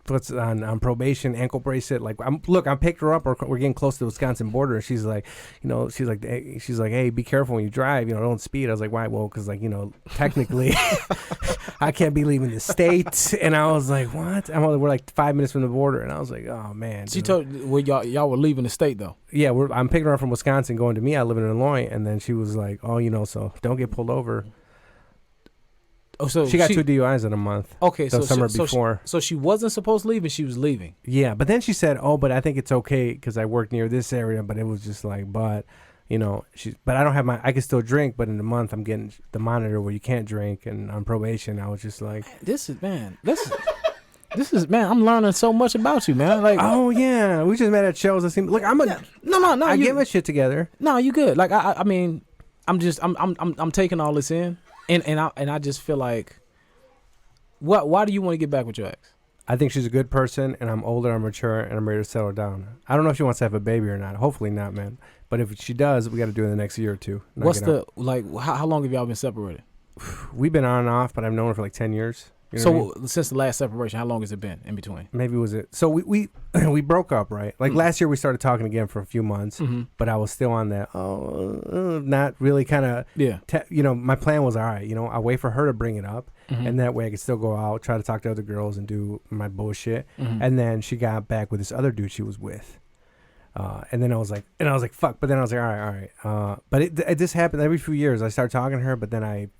puts on probation, ankle bracelet. Like I picked her up, or we're getting close to the Wisconsin border, and she's like, hey, be careful when you drive, don't speed. I was like, why? Well, because technically. I can't be leaving the state. And I was like, what? We're like 5 minutes from the border. And I was like, oh, man. She told y'all were leaving the state, though. Yeah, I'm picking her up from Wisconsin, going to me. I live in Illinois. And then she was like, oh, so don't get pulled over. Oh, so she got 2 DUIs in a month. Okay, the summer before. So she wasn't supposed to leave, and she was leaving. Yeah, but then she said, oh, but I think it's okay because I work near this area. But it was just like, but I don't have I can still drink, but in a month I'm getting the monitor where you can't drink, and on probation. I was just like, this is I'm learning so much about you, man. Like, oh yeah, we just met at shows. Look, I get my shit together. No, you good. Like I mean, I'm taking all this in, and I just feel like, why do you want to get back with your ex? I think she's a good person, and I'm older, I'm mature, and I'm ready to settle down. I don't know if she wants to have a baby or not. Hopefully not, man. But if she does, we got to do it in the next year or two. How long have y'all been separated? We've been on and off, but I've known her for like 10 years. Since the last separation, how long has it been in between? Maybe was it? So we broke up, right? Like last year we started talking again for a few months, but I was still on that. Not really kind of. Yeah. My plan was all right. I'll wait for her to bring it up, and that way I could still go out, try to talk to other girls, and do my bullshit. And then she got back with this other dude she was with. And then I was like, fuck. But then I was like, all right. But it just happened every few years. I started talking to her, but then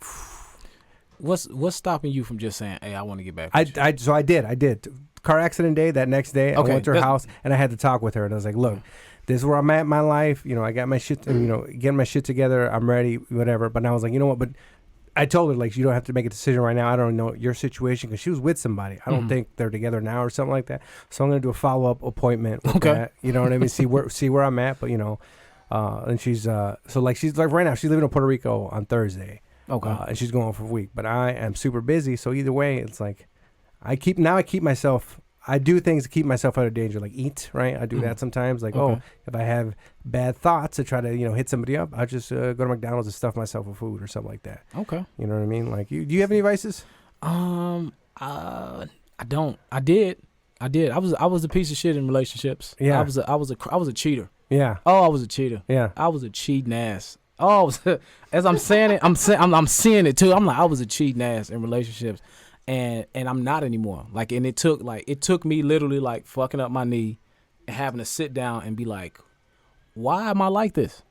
What's stopping you from just saying, hey, I want to get back? So I did. Car accident day, that next day, I went to her house and I had to talk with her. And I was like, look, this is where I'm at in my life. I got my shit, getting my shit together. I'm ready, whatever. But I was like, you know what? But I told her, like, you don't have to make a decision right now. I don't know your situation because she was with somebody. I don't think they're together now or something like that. So I'm going to do a follow-up appointment with that. You know what I mean? See where I'm at. But, and she's she's like right now, she's living in Puerto Rico on Thursday. Okay. And she's going for a week. But I am super busy. So either way, it's like I keep myself I do things to keep myself out of danger, like eat, right? I do that sometimes. Like, if I have bad thoughts to try to, hit somebody up, I just go to McDonald's and stuff myself with food or something like that. Okay. You know what I mean? Like, do you have any vices? I don't. I did. I was a piece of shit in relationships. Yeah. I was a cheater. Yeah. Oh, I was a cheater. Yeah. I was a cheating ass. Oh, as I'm saying it, I'm seeing it too. I'm like, I was a cheating ass in relationships, and I'm not anymore. Like, and it took me literally like fucking up my knee and having to sit down and be like, why am I like this?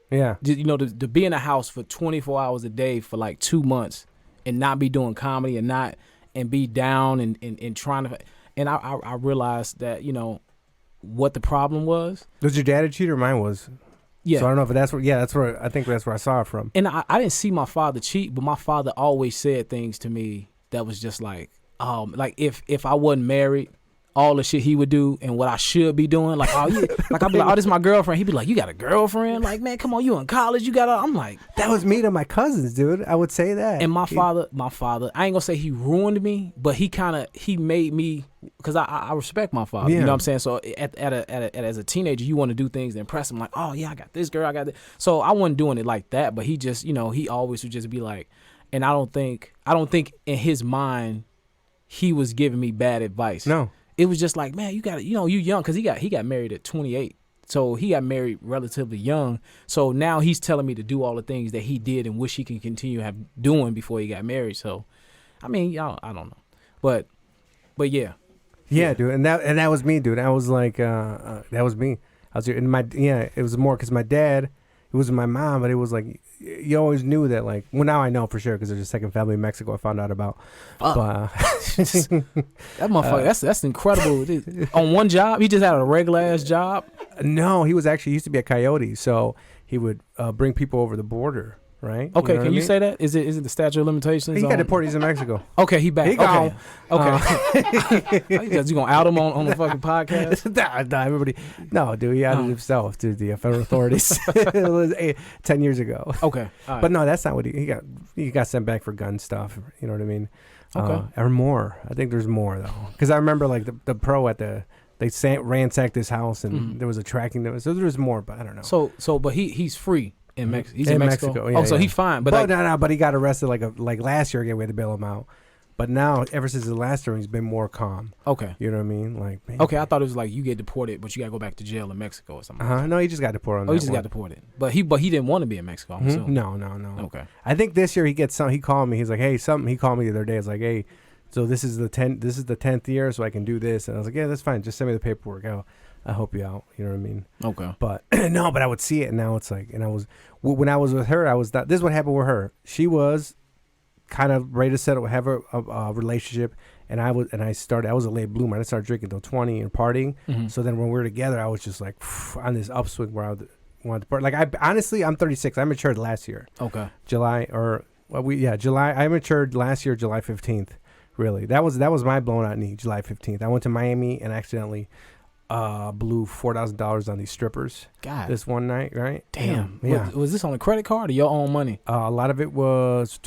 Yeah. To be in a house for 24 hours a day for like 2 months and not be doing comedy and be down and trying to, and I realized that what the problem was. Was your dad a cheater? Mine was. Yeah. So I don't know if that's where I think that's where I saw it from. And I didn't see my father cheat, but my father always said things to me that was just like if I wasn't married, all the shit he would do and what I should be doing, like, oh yeah, like I'd be like, oh, this is my girlfriend. He'd be like, you got a girlfriend? Like, man, come on, you in college? I'm like, that was me to my cousins, dude. I would say that. And my father, I ain't gonna say he ruined me, but he made me, because I respect my father. Yeah. You know what I'm saying? So as a teenager, you want to do things to impress him, like, oh yeah, I got this girl, I got this. So I wasn't doing it like that, but he just, he always would just be like, and I don't think in his mind he was giving me bad advice. No. It was just like, man, you got to, you young, because he got married at 28. So he got married relatively young. So now he's telling me to do all the things that he did and wish he can continue doing before he got married. So, I mean, y'all, I don't know. But yeah. Yeah, dude. And that was me, dude. I was like, that was me. I was it was more because my dad, it wasn't my mom, but it was like, you always knew that, like, well, now I know for sure because there's a second family in Mexico I found out about. But, that motherfucker, that's incredible. On one job, he just had a regular ass job. No, he used to be a coyote, so he would bring people over the border, right? Okay, can you say that? Is it the statute of limitations? He got deported. He's in Mexico. Okay, he back. He gone. Okay. You gonna out him on the fucking podcast? Nah, everybody. No, dude, he outed himself to the federal authorities. It was 10 years ago. Okay, all right. But no, that's not what he got. He got sent back for gun stuff. You know what I mean? Okay. Or more. I think there's more though, because I remember like the pro at they ransacked this house and there was a tracking device. So there's more, but I don't know. So, but he's free in Mexico. He's in Mexico. Yeah, so he's fine. But but he got arrested like last year again. We had to bail him out. But now, ever since the last term, he's been more calm. Okay. You know what I mean? Like, man. Okay, I thought it was like you get deported, but you got to go back to jail in Mexico or something. No, he just got deported. He just got deported. But he didn't want to be in Mexico. I'm assuming. No. Okay. I think this year he gets some. He called me. He's like, hey, something. He called me the other day. It's like, hey, so this is the 10th year, so I can do this. And I was like, yeah, that's fine. Just send me the paperwork. I'll help you out. You know what I mean? Okay. But no, but I would see it, and now it's like, and when I was with her, I was not. This is what happened with her. She was kind of ready to have a relationship, and I was a late bloomer. I started drinking till 20 and partying. Mm-hmm. So then when we were together, I was just like on this upswing where I wanted to party. Like, I'm 36. I matured last year. Okay. July. I matured last year, July 15th. Really, that was my blown out knee, July 15th. I went to Miami and accidentally blew $4,000 on these strippers. God. This one night, right? Damn. Yeah. Was this on a credit card or your own money? A lot of it was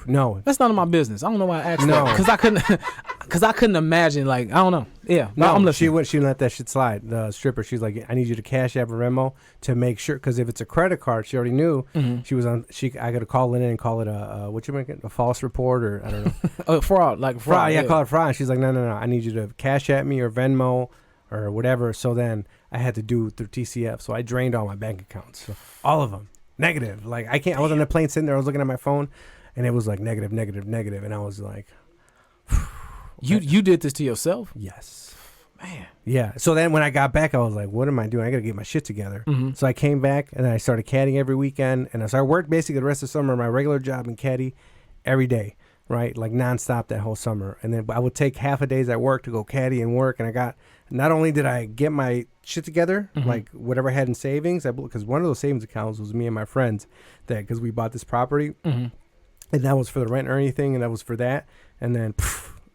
no. That's none of my business. I don't know why I asked that. Because I couldn't imagine, like, I don't know. Yeah. No, I'm listening. She didn't let that shit slide. The stripper, she's like, I need you to cash App or Venmo to make sure, because if it's a credit card, she already knew. Mm-hmm. She was on. I got to call it in and call it a false report, or I don't know. Fraud, like fraud. Yeah, call it fraud. She's like, no. I need you to cash at me or Venmo or whatever. So then I had to do it through TCF. So I drained all my bank accounts, so all of them negative. Like, I can't. I was on the plane sitting there. I was looking at my phone, and it was like negative, and I was like, you did this to yourself? Yes, man. Yeah. So then when I got back, I was like, what am I doing? I got to get my shit together. Mm-hmm. So I came back and then I started caddying every weekend, and I worked basically the rest of the summer my regular job and caddy every day. Right, like nonstop that whole summer, and then I would take half a days at work to go caddy and work. And not only did I get my shit together, mm-hmm. like whatever I had in savings, because one of those savings accounts was me and my friends, because we bought this property, mm-hmm. and that was for the rent or anything, and that was for that, and then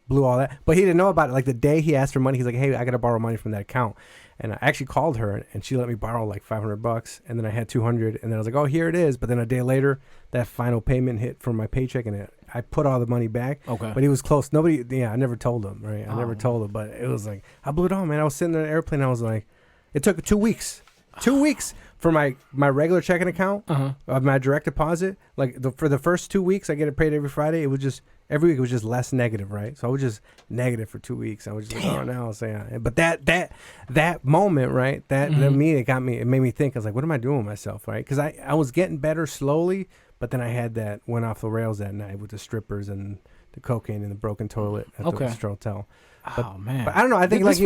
blew all that. But he didn't know about it. Like the day he asked for money, he's like, "Hey, I got to borrow money from that account." And I actually called her, and she let me borrow like $500, and then I had $200, and then I was like, "Oh, here it is." But then a day later, that final payment hit from my paycheck, and I put all the money back. Okay. But he was close. Nobody. Yeah, I never told him. Right. I never told him. But it was like I blew it on, man. I was sitting in the airplane. I was like, it took 2 weeks. 2 weeks for my regular checking account of my direct deposit. Like for the first 2 weeks, I get it paid every Friday. It was just every week it was just less negative, right? So I was just negative for 2 weeks. I was just like, oh no, so yeah. But that moment, right? That me, it made me think. I was like, what am I doing with myself, right? Because I was getting better slowly, but then I had that went off the rails that night with the strippers and the cocaine and the broken toilet at the Western Hotel. Oh man! But I don't know. I think this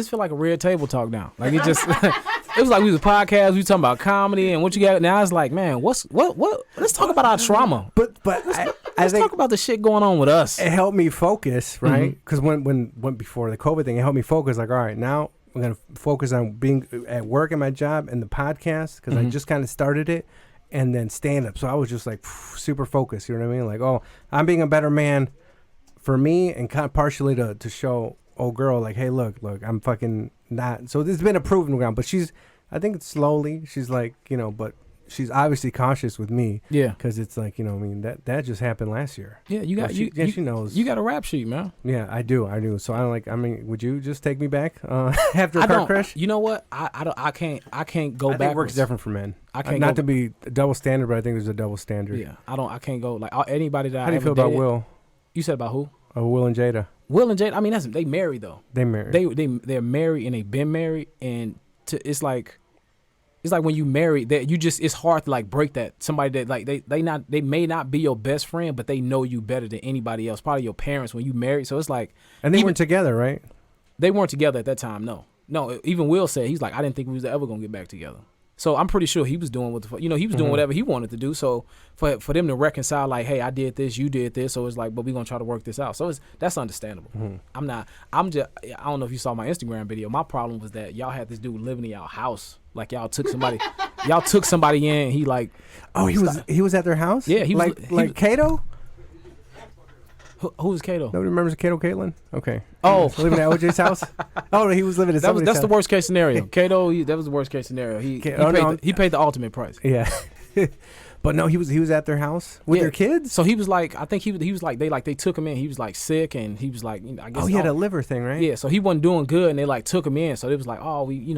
feel like a red table talk now. Like it just, it was like we was a podcast. We talking about comedy and what you got. Now it's like, man, what? Let's talk about our trauma. But let's talk about the shit going on with us. It helped me focus, right? Because when before the COVID thing, it helped me focus. Like, all right, now I'm gonna focus on being at work at my job and the podcast because I just kind of started it, and then stand up. So I was just like super focused. You know what I mean? Like, oh, I'm being a better man. For me, and kind of partially to show old girl, like, hey, look, I'm fucking not. So this has been a proven ground, but I think it's slowly. She's like, but she's obviously cautious with me. Yeah. Because it's like, I mean, that just happened last year. Yeah, she knows. You got a rap sheet, man. Yeah, I do. So I mean, would you just take me back after a car crash? You know what? I can't go back. I think work's different for men. I can't not to be a double standard, but I think there's a double standard. Yeah, I can't go like anybody that. How do you feel about Will? You said about who? Will and Jada. Will and Jada. I mean, they married though. They married. They're married and they've been married, and it's like when you marry that it's hard to like break that. Somebody that like they may not be your best friend, but they know you better than anybody else. Probably your parents when you married. So it's like. And they weren't together, right? They weren't together at that time. No. Even Will said he's like, I didn't think we was ever gonna get back together. So I'm pretty sure he was doing he was doing whatever he wanted to do. So for them to reconcile, like, hey, I did this, you did this, so it's like, but we're gonna try to work this out. So that's understandable. I don't know if you saw my Instagram video. My problem was that y'all had this dude living in y'all house. Like y'all took somebody in. He like, he was at their house. Yeah, he was like Kato. Who was Kato? Nobody remembers Kato Caitlin? Okay. Oh. Living at OJ's house? Oh, he was living at somebody's house. That's the worst case scenario. Kato, that was the worst case scenario. He paid the ultimate price. Yeah. But no, he was at their house with their kids? So he was like, I think he was like, they took him in. He was like sick and he was like, I guess. Oh, he had a liver thing, right? Yeah, so he wasn't doing good and they like took him in. So it was like, oh, we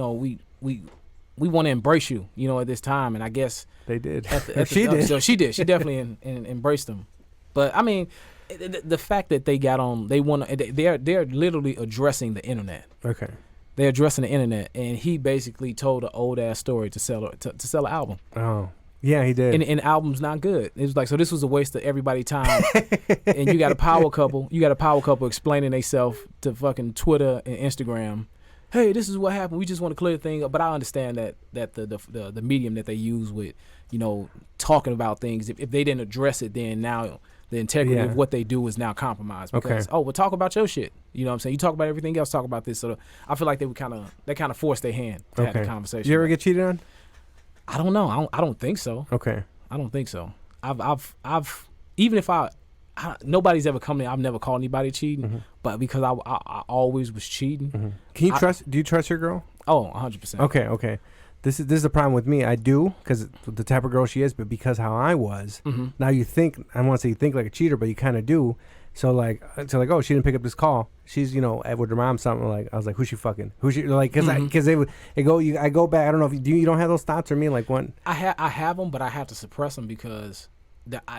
want to embrace you, at this time. And I guess. They did. She did. So she did. She definitely embraced him. But I mean, the fact that they got on, they're literally addressing the internet. Okay. They're addressing the internet, and he basically told an old ass story to sell an album. Oh, yeah, he did. And the album's not good. It was like, so this was a waste of everybody's time. And you got a power couple. Explaining themselves to fucking Twitter and Instagram. Hey, this is what happened. We just want to clear the thing up. But I understand that the medium that they use with talking about things. If they didn't address it, then now. The integrity of what they do is now compromised because we'll talk about your shit. You know what I'm saying? You talk about everything else, talk about this. So I feel like they kind of forced their hand to have the conversation. You ever get cheated on? I don't know. I don't think so. Okay. I don't think so. I've even if nobody's ever come to me, I've never called anybody cheating, but because I always was cheating. Can you do you trust your girl? Oh, 100%. Okay. This is the problem with me. I do, because the type of girl she is, but because how I was, now you think, I want to say you think like a cheater, but you kind of do. So like, oh, she didn't pick up this call. She's, with her mom, something like, I was like, who's she fucking? Who's she, like, because I go back, I don't know if you don't have those thoughts or me, like what? I have them, but I have to suppress them because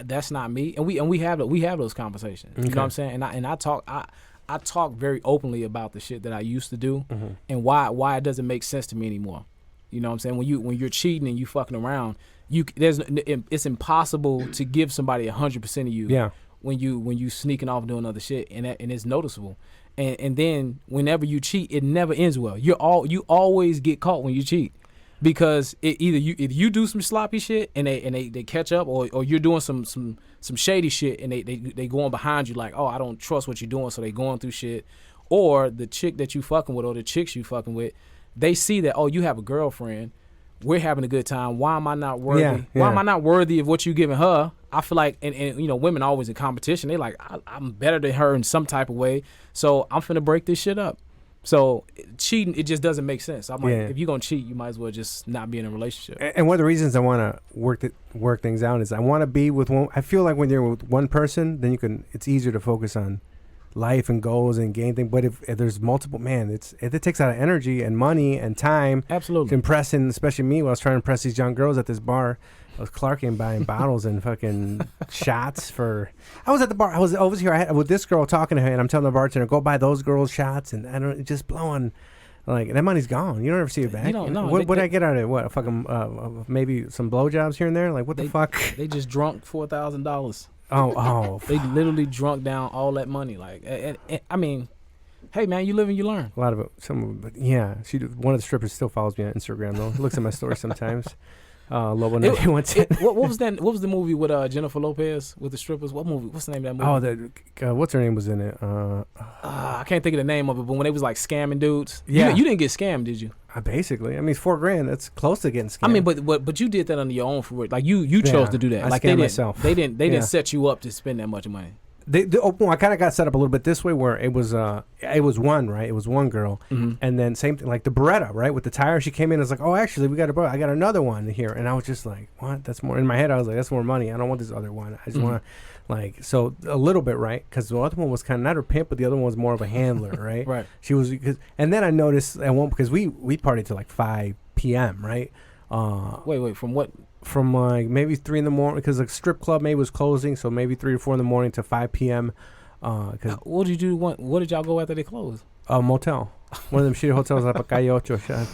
that's not me. And we have those conversations. You know what I'm saying? And I talk very openly about the shit that I used to do and why it doesn't make sense to me anymore. You know what I'm saying? When you're cheating and you fucking around, it's impossible to give somebody 100% of you. Yeah. When you sneaking off doing other shit, and it's noticeable. And then whenever you cheat, it never ends well. You always get caught when you cheat, because either you do some sloppy shit and they catch up, or you're doing some shady shit and they going behind you like, oh, I don't trust what you're doing, so they going through shit, or the chick that you fucking with or the chicks you fucking with. They see that, oh, you have a girlfriend. We're having a good time. Why am I not worthy? Yeah. Why am I not worthy of what you giving her? I feel like, and women are always in competition. They like, I'm better than her in some type of way. So I'm finna break this shit up. So cheating, it just doesn't make sense. I'm like, Yeah. if you're gonna cheat, you might as well just not be in a relationship. And one of the reasons I want to work things out is I want to be with one. I feel like when you're with one person, then it's easier to focus on life and goals and gain things. But if there's multiple, man, it takes a lot of energy and money and time. Absolutely. To impress, and especially me, when I was trying to impress these young girls at this bar. I was clarking buying bottles and fucking shots for. I was at the bar. I was over here with this girl talking to her, and I'm telling the bartender, "Go buy those girls shots," and I don't just blowing. Like that money's gone. You don't ever see it back. You don't know. What did I get out of it? What a fucking maybe some blowjobs here and there. Like what the fuck? They just drunk $4,000. Oh. They literally drunk down all that money. Like, I mean, hey man, you live and you learn. A lot of it. Some of it. But yeah, one of the strippers still follows me on Instagram though. Looks at my story sometimes. Lobo 9110. What was that? What was the movie with Jennifer Lopez with the strippers? What movie? What's the name of that movie? What's her name was in it? I can't think of the name of it. But when they was like scamming dudes, yeah, you didn't get scammed, did you? Basically, I mean, it's $4,000. That's close to getting scammed. I mean, but you did that under your own fruit. Like you chose to do that. I like scammed myself. They didn't set you up to spend that much money. I kind of got set up a little bit this way where it was one, right? It was one girl, and then same thing like the Beretta, right? With the tire, she came in and was like, "Oh, actually, I got another one here," and I was just like, "What? That's more." In my head, I was like, "That's more money. I don't want this other one. I just want to like so a little bit, right? Because the other one was kind of not her pimp, but the other one was more of a handler, right? Right. She was, and then I noticed at one because we partied till like 5 p.m., right? Wait, from what? From like maybe 3 in the morning because the strip club maybe was closing, so maybe 3 or 4 in the morning to 5 p.m. What did you do? What did y'all go after they closed? A motel, one of them shitty hotels up at Calle Ocho. Shout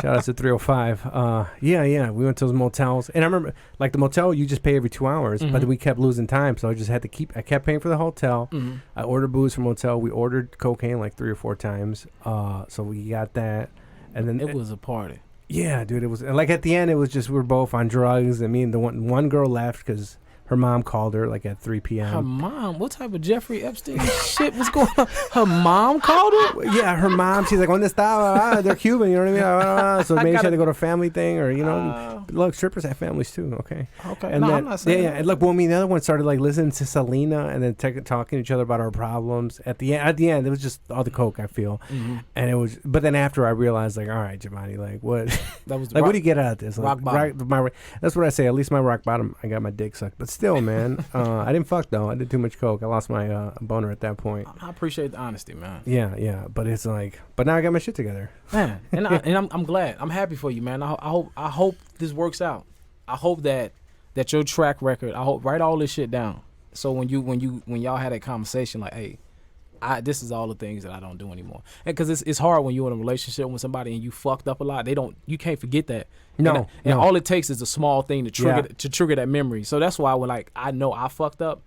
out to 305. Yeah, we went to those motels, and I remember like the motel you just pay every 2 hours, but then we kept losing time, so I just had to I kept paying for the hotel. I ordered booze from motel. We ordered cocaine like 3 or 4 times, so we got that, and then it was a party. Yeah, dude, it was like at the end, it was just we were both on drugs. I mean, the one girl left because her mom called her like at 3 p.m. Her mom? What type of Jeffrey Epstein shit was going on? Her mom called her? Yeah, her mom. She's like, "¿Dónde está?" They're Cuban, you know what I mean? So maybe she had to go to a family thing, or look, strippers have families too. Okay. And then, I'm not saying. Yeah. And look, the other one started like listening to Selena and then talking to each other about our problems. At the end, it was just all the coke. I feel, and it was. But then after I realized, like, all right, Giovanni, like, what? That was like, what do you get out of this? Like, rock bottom. That's what I say. At least my rock bottom, I got my dick sucked, but. Still, man, I didn't fuck though. I did too much coke. I lost my boner at that point. I appreciate the honesty, man. Yeah, but it's like, but now I got my shit together, man. And I'm glad. I'm happy for you, man. I hope this works out. I hope that your track record. I hope write all this shit down. So when y'all had that conversation, like, hey, this is all the things that I don't do anymore. And because it's hard when you're in a relationship with somebody and you fucked up a lot. You can't forget that. No. All it takes is a small thing to trigger that memory. So that's why when like I know I fucked up,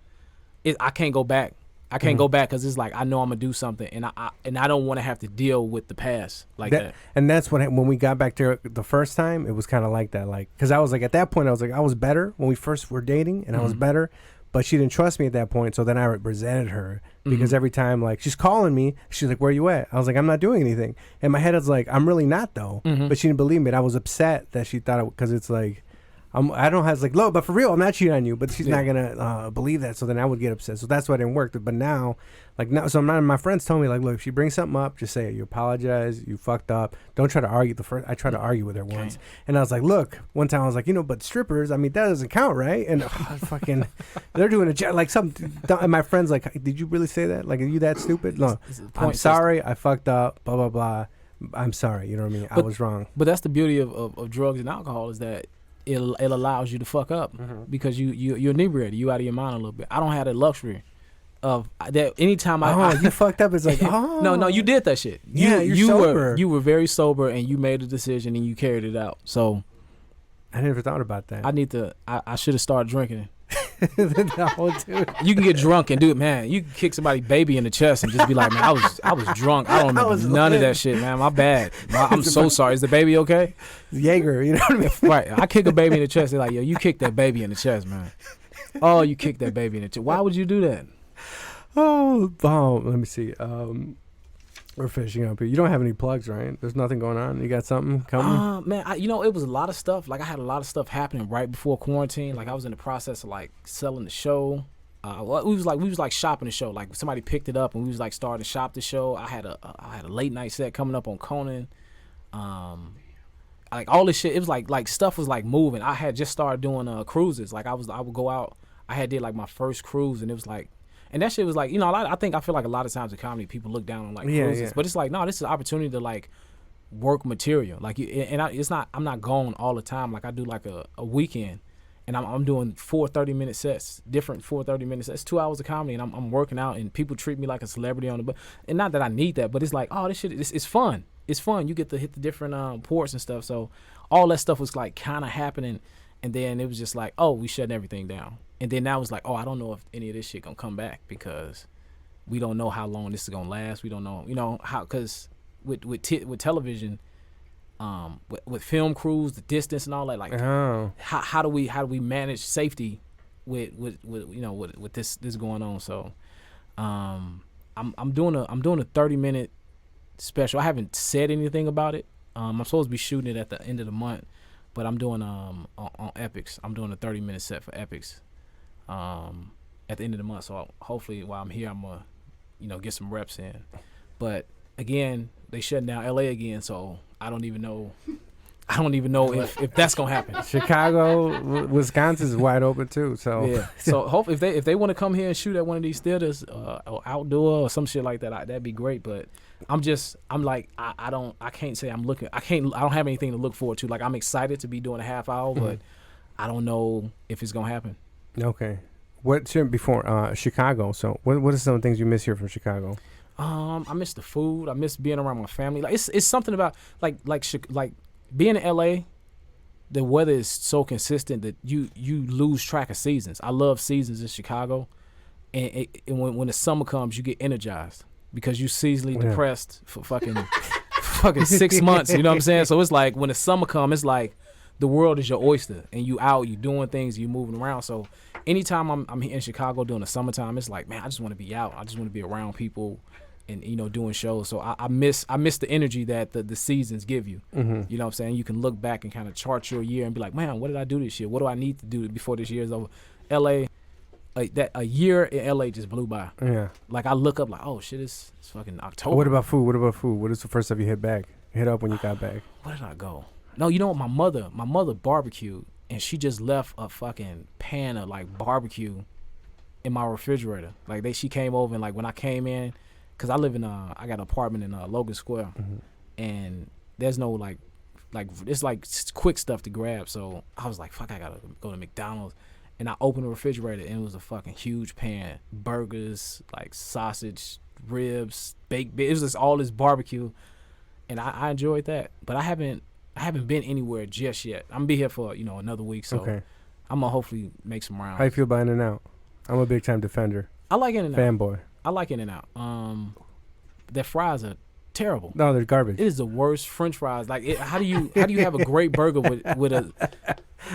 I can't go back. I can't go back because it's like I know I'm gonna do something, and I don't want to have to deal with the past like that. And that's when we got back there the first time, it was kind of like that, like because I was like at that point I was like I was better when we first were dating, and I was better. But she didn't trust me at that point, so then I resented her because every time, like, she's calling me, she's like, "Where you at?" I was like, "I'm not doing anything." In my head, I was like, "I'm really not, though." But she didn't believe me. And I was upset that she thought it, because it's like, I don't have, like, look, but for real, I'm not cheating on you. But she's not going to believe that, so then I would get upset. So that's why it didn't work. But now, so my friends told me, like, look, if she brings something up, just say it. You apologize, you fucked up. Don't try to argue. I tried to argue with her once. And I was like, look, one time I was like, but strippers, I mean, that doesn't count, right? And fucking, they're doing a job. Like, and my friend's like, did you really say that? Like, are you that stupid? No, I'm sorry, I fucked up, blah, blah, blah. I'm sorry, you know what I mean? I was wrong. But that's the beauty of drugs and alcohol is that it allows you to fuck up because you're inebriated. You out of your mind a little bit. I don't have that luxury of that. Anytime you fucked up, it's like no, you did that shit. You're sober. You were very sober and you made a decision and you carried it out. So I never thought about that. I should have started drinking. No, dude. You can get drunk and do it, man. You can kick somebody's baby in the chest and just be like, man, I was drunk. I don't remember none of that shit, man. My bad. I'm so sorry. Is the baby okay? Jaeger, you know what I mean? Right. I kick a baby in the chest. They're like, yo, you kicked that baby in the chest, man. Oh, you kicked that baby in the chest. Why would you do that? Oh, let me see. We're finishing up here. You don't have any plugs, right? There's nothing going on. You got something coming? Man, it was a lot of stuff. Like I had a lot of stuff happening right before quarantine. Like I was in the process of like selling the show. we was like shopping the show. Like somebody picked it up and we was like starting to shop the show. I had a late night set coming up on Conan. Like all this shit, it was like stuff was like moving. I had just started doing cruises. Like I would go out. I had did like my first cruise, and it was like, and that shit was like, I feel like a lot of times in comedy people look down on like cruises, but it's like, no, this is an opportunity to like work material. Like, I'm not gone all the time. Like I do like a weekend, and I'm doing 4 30-minute sets, different 4 30-minute sets, 2 hours of comedy, and I'm working out, and people treat me like a celebrity on the bus. And not that I need that, but it's like, oh, this shit, it's fun. It's fun. You get to hit the different ports and stuff. So all that stuff was like kind of happening, and then it was just like, oh, we shutting everything down. And then now it's like, oh, I don't know if any of this shit gonna come back because we don't know how long this is gonna last. We don't know, how, because with television, with film crews, the distance and all that, like, how do we manage safety with this going on? So, I'm doing a 30-minute special. I haven't said anything about it. I'm supposed to be shooting it at the end of the month, but I'm doing on Epics. I'm doing a 30-minute set for Epics at the end of the month. So hopefully while I'm here, I'm gonna get some reps in. But again, they shutting down LA again, so I don't even know if that's gonna happen. Chicago, Wisconsin is wide open too. So yeah. So hopefully if they want to come here and shoot at one of these theaters, or outdoor or some shit like that, that'd be great. But I can't say I'm looking. I don't have anything to look forward to. Like I'm excited to be doing a half hour, but I don't know if it's gonna happen. Okay. Before Chicago? So what are some things you miss here from Chicago? I miss the food. I miss being around my family. Like it's something about like being in LA. The weather is so consistent that you lose track of seasons. I love seasons in Chicago, and when the summer comes, you get energized because you seasonally depressed for fucking 6 months. You know what I'm saying? So it's like when the summer comes, it's like the world is your oyster, and you out, you doing things, you moving around. So anytime I'm here in Chicago during the summertime, it's like, man, I just want to be out. I just want to be around people and doing shows. So I miss the energy that the seasons give you. You know what I'm saying? You can look back and kind of chart your year and be like, man, what did I do this year? What do I need to do before this year is over? LA, like that, a year in LA just blew by. Yeah. Like I look up like, oh shit, it's fucking October. What about food? What is the first stuff you hit up when you got back? Where did I go? No, you know what? My mother barbecued, and she just left a fucking pan of like barbecue in my refrigerator. Like she came over, and like when I came in, cause I live in I got an apartment in Logan Square, and there's no like it's like quick stuff to grab. So I was like, fuck, I gotta go to McDonald's, and I opened the refrigerator, and it was a fucking huge pan, burgers, like sausage, ribs, baked. It was just all this barbecue, and I enjoyed that. But I haven't been anywhere just yet. I'm gonna be here for another week, so I'm gonna hopefully make some rounds. How you feel about In-N-Out? I'm a big time defender. I like In-N-Out. Fanboy. I like In-N-Out. Their fries are terrible. No, they're garbage. It is the worst French fries. Like, how do you have a great burger with a?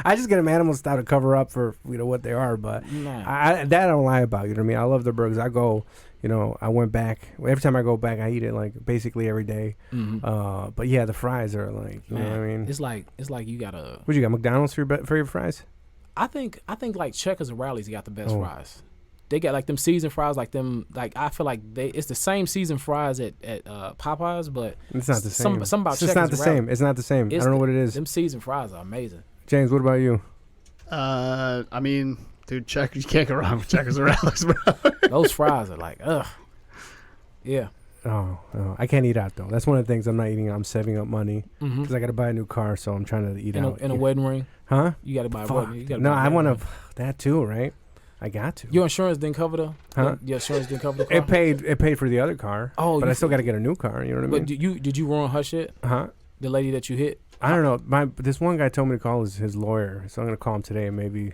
I just get them animal style to cover up for what they are, but I don't lie about. You know what I mean? I love their burgers. I go. I went back. Every time I go back, I eat it like basically every day. But yeah, the fries are like, you know what I mean? It's like you gotta. What you got? McDonald's for your fries? I think like Checkers and Rally's got the best fries. They got like them seasoned fries, like them. Like I feel like it's the same seasoned fries at Popeyes, but it's not the same. Some about it's not the same. It's not the same. I don't know what it is. Them seasoned fries are amazing. James, what about you? I mean, dude, you can't go wrong with Checkers and Rallies, bro. Those fries are like, ugh. Yeah. Oh, I can't eat out though. That's one of the things I'm not eating. I'm saving up money because I got to buy a new car, so I'm trying to eat out. In a wedding ring? Huh? You got to buy a wedding ring. No, I want to. That too, right? I got to. Your insurance didn't cover the. Huh? Your insurance didn't cover the car. It paid for the other car. Oh, but I still got to get a new car. You know what I mean? But did you ruin her shit? Huh? The lady that you hit? I don't know. This one guy told me to call his lawyer, so I'm gonna call him today and maybe.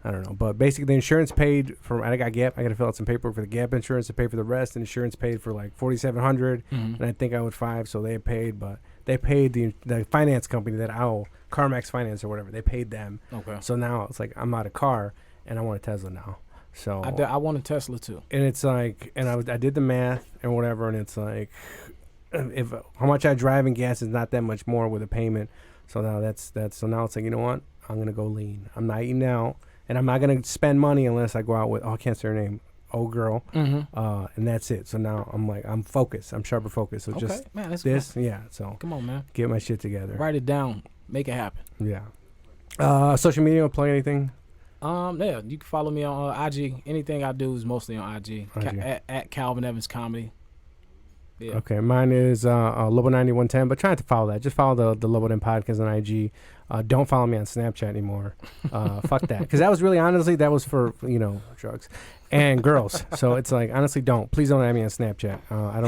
I don't know, but basically the insurance paid for. I got Gap. I got to fill out some paperwork for the Gap insurance to pay for the rest. And insurance paid for like $4,700, and I think I owed $5,000, so they paid. But they paid the finance company that I owe, CarMax Finance or whatever. They paid them. Okay. So now it's like I'm out of car, and I want a Tesla now. So I want a Tesla too. And it's like, and I did the math and whatever, and it's like, if how much I drive in gas is not that much more with a payment. So now that's so now it's like, you know what? I'm gonna go lean. I'm not eating out. and I'm not gonna spend money unless I go out with I can't say her name. Old girl, Mm-hmm. and that's it. So now I'm focused. I'm sharper focused. So Okay, just man, that's this, good. yeah. So Come on, man. get my shit together. Write it down. Make it happen. Yeah. Social media, plug anything? Yeah, you can follow me on IG. Anything I do is mostly on IG. At Calvin Evans Comedy. Yeah. Okay, mine is Lobo9110, but try not to follow that. Just follow the Lobo Den podcast on IG. Don't follow me on Snapchat anymore. Fuck that, because that was really honestly that was for drugs and girls. So it's like honestly, please don't add me on Snapchat. I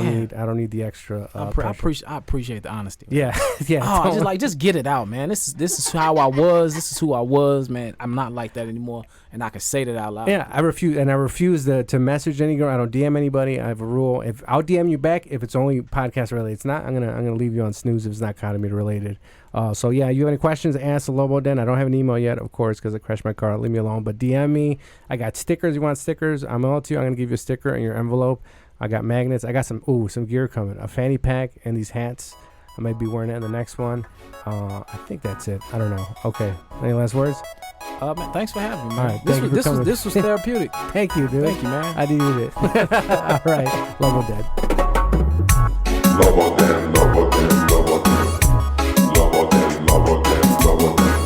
don't need the extra. I appreciate the honesty. Man. Yeah. Oh, just get it out, man. This is how I was. This is who I was, man. I'm not like that anymore, and I can say that out loud. Yeah, I refuse to message any girl. I don't DM anybody. I have a rule. If I'll DM you back if it's only podcast related. It's not. I'm gonna leave you on snooze if it's not comedy related. So yeah, you have any questions? Ask the Lobo Den. I don't have an email yet, of course, because I crashed my car. Leave me alone. But DM me. I got stickers. You want stickers? I'm all to you. I'm gonna give you a sticker in your envelope. I got magnets. I got some gear coming. A fanny pack and these hats. I might be wearing it in the next one. I think that's it. I don't know. Okay. Any last words? Man, thanks for having me, man. All right, This was therapeutic. Thank you, dude. Thank you, man. I needed it. All right. Lobo Den. Lobo Den, Lobo Den, Lobo Den. Lobo Den, Lobo Den, Lobo Den.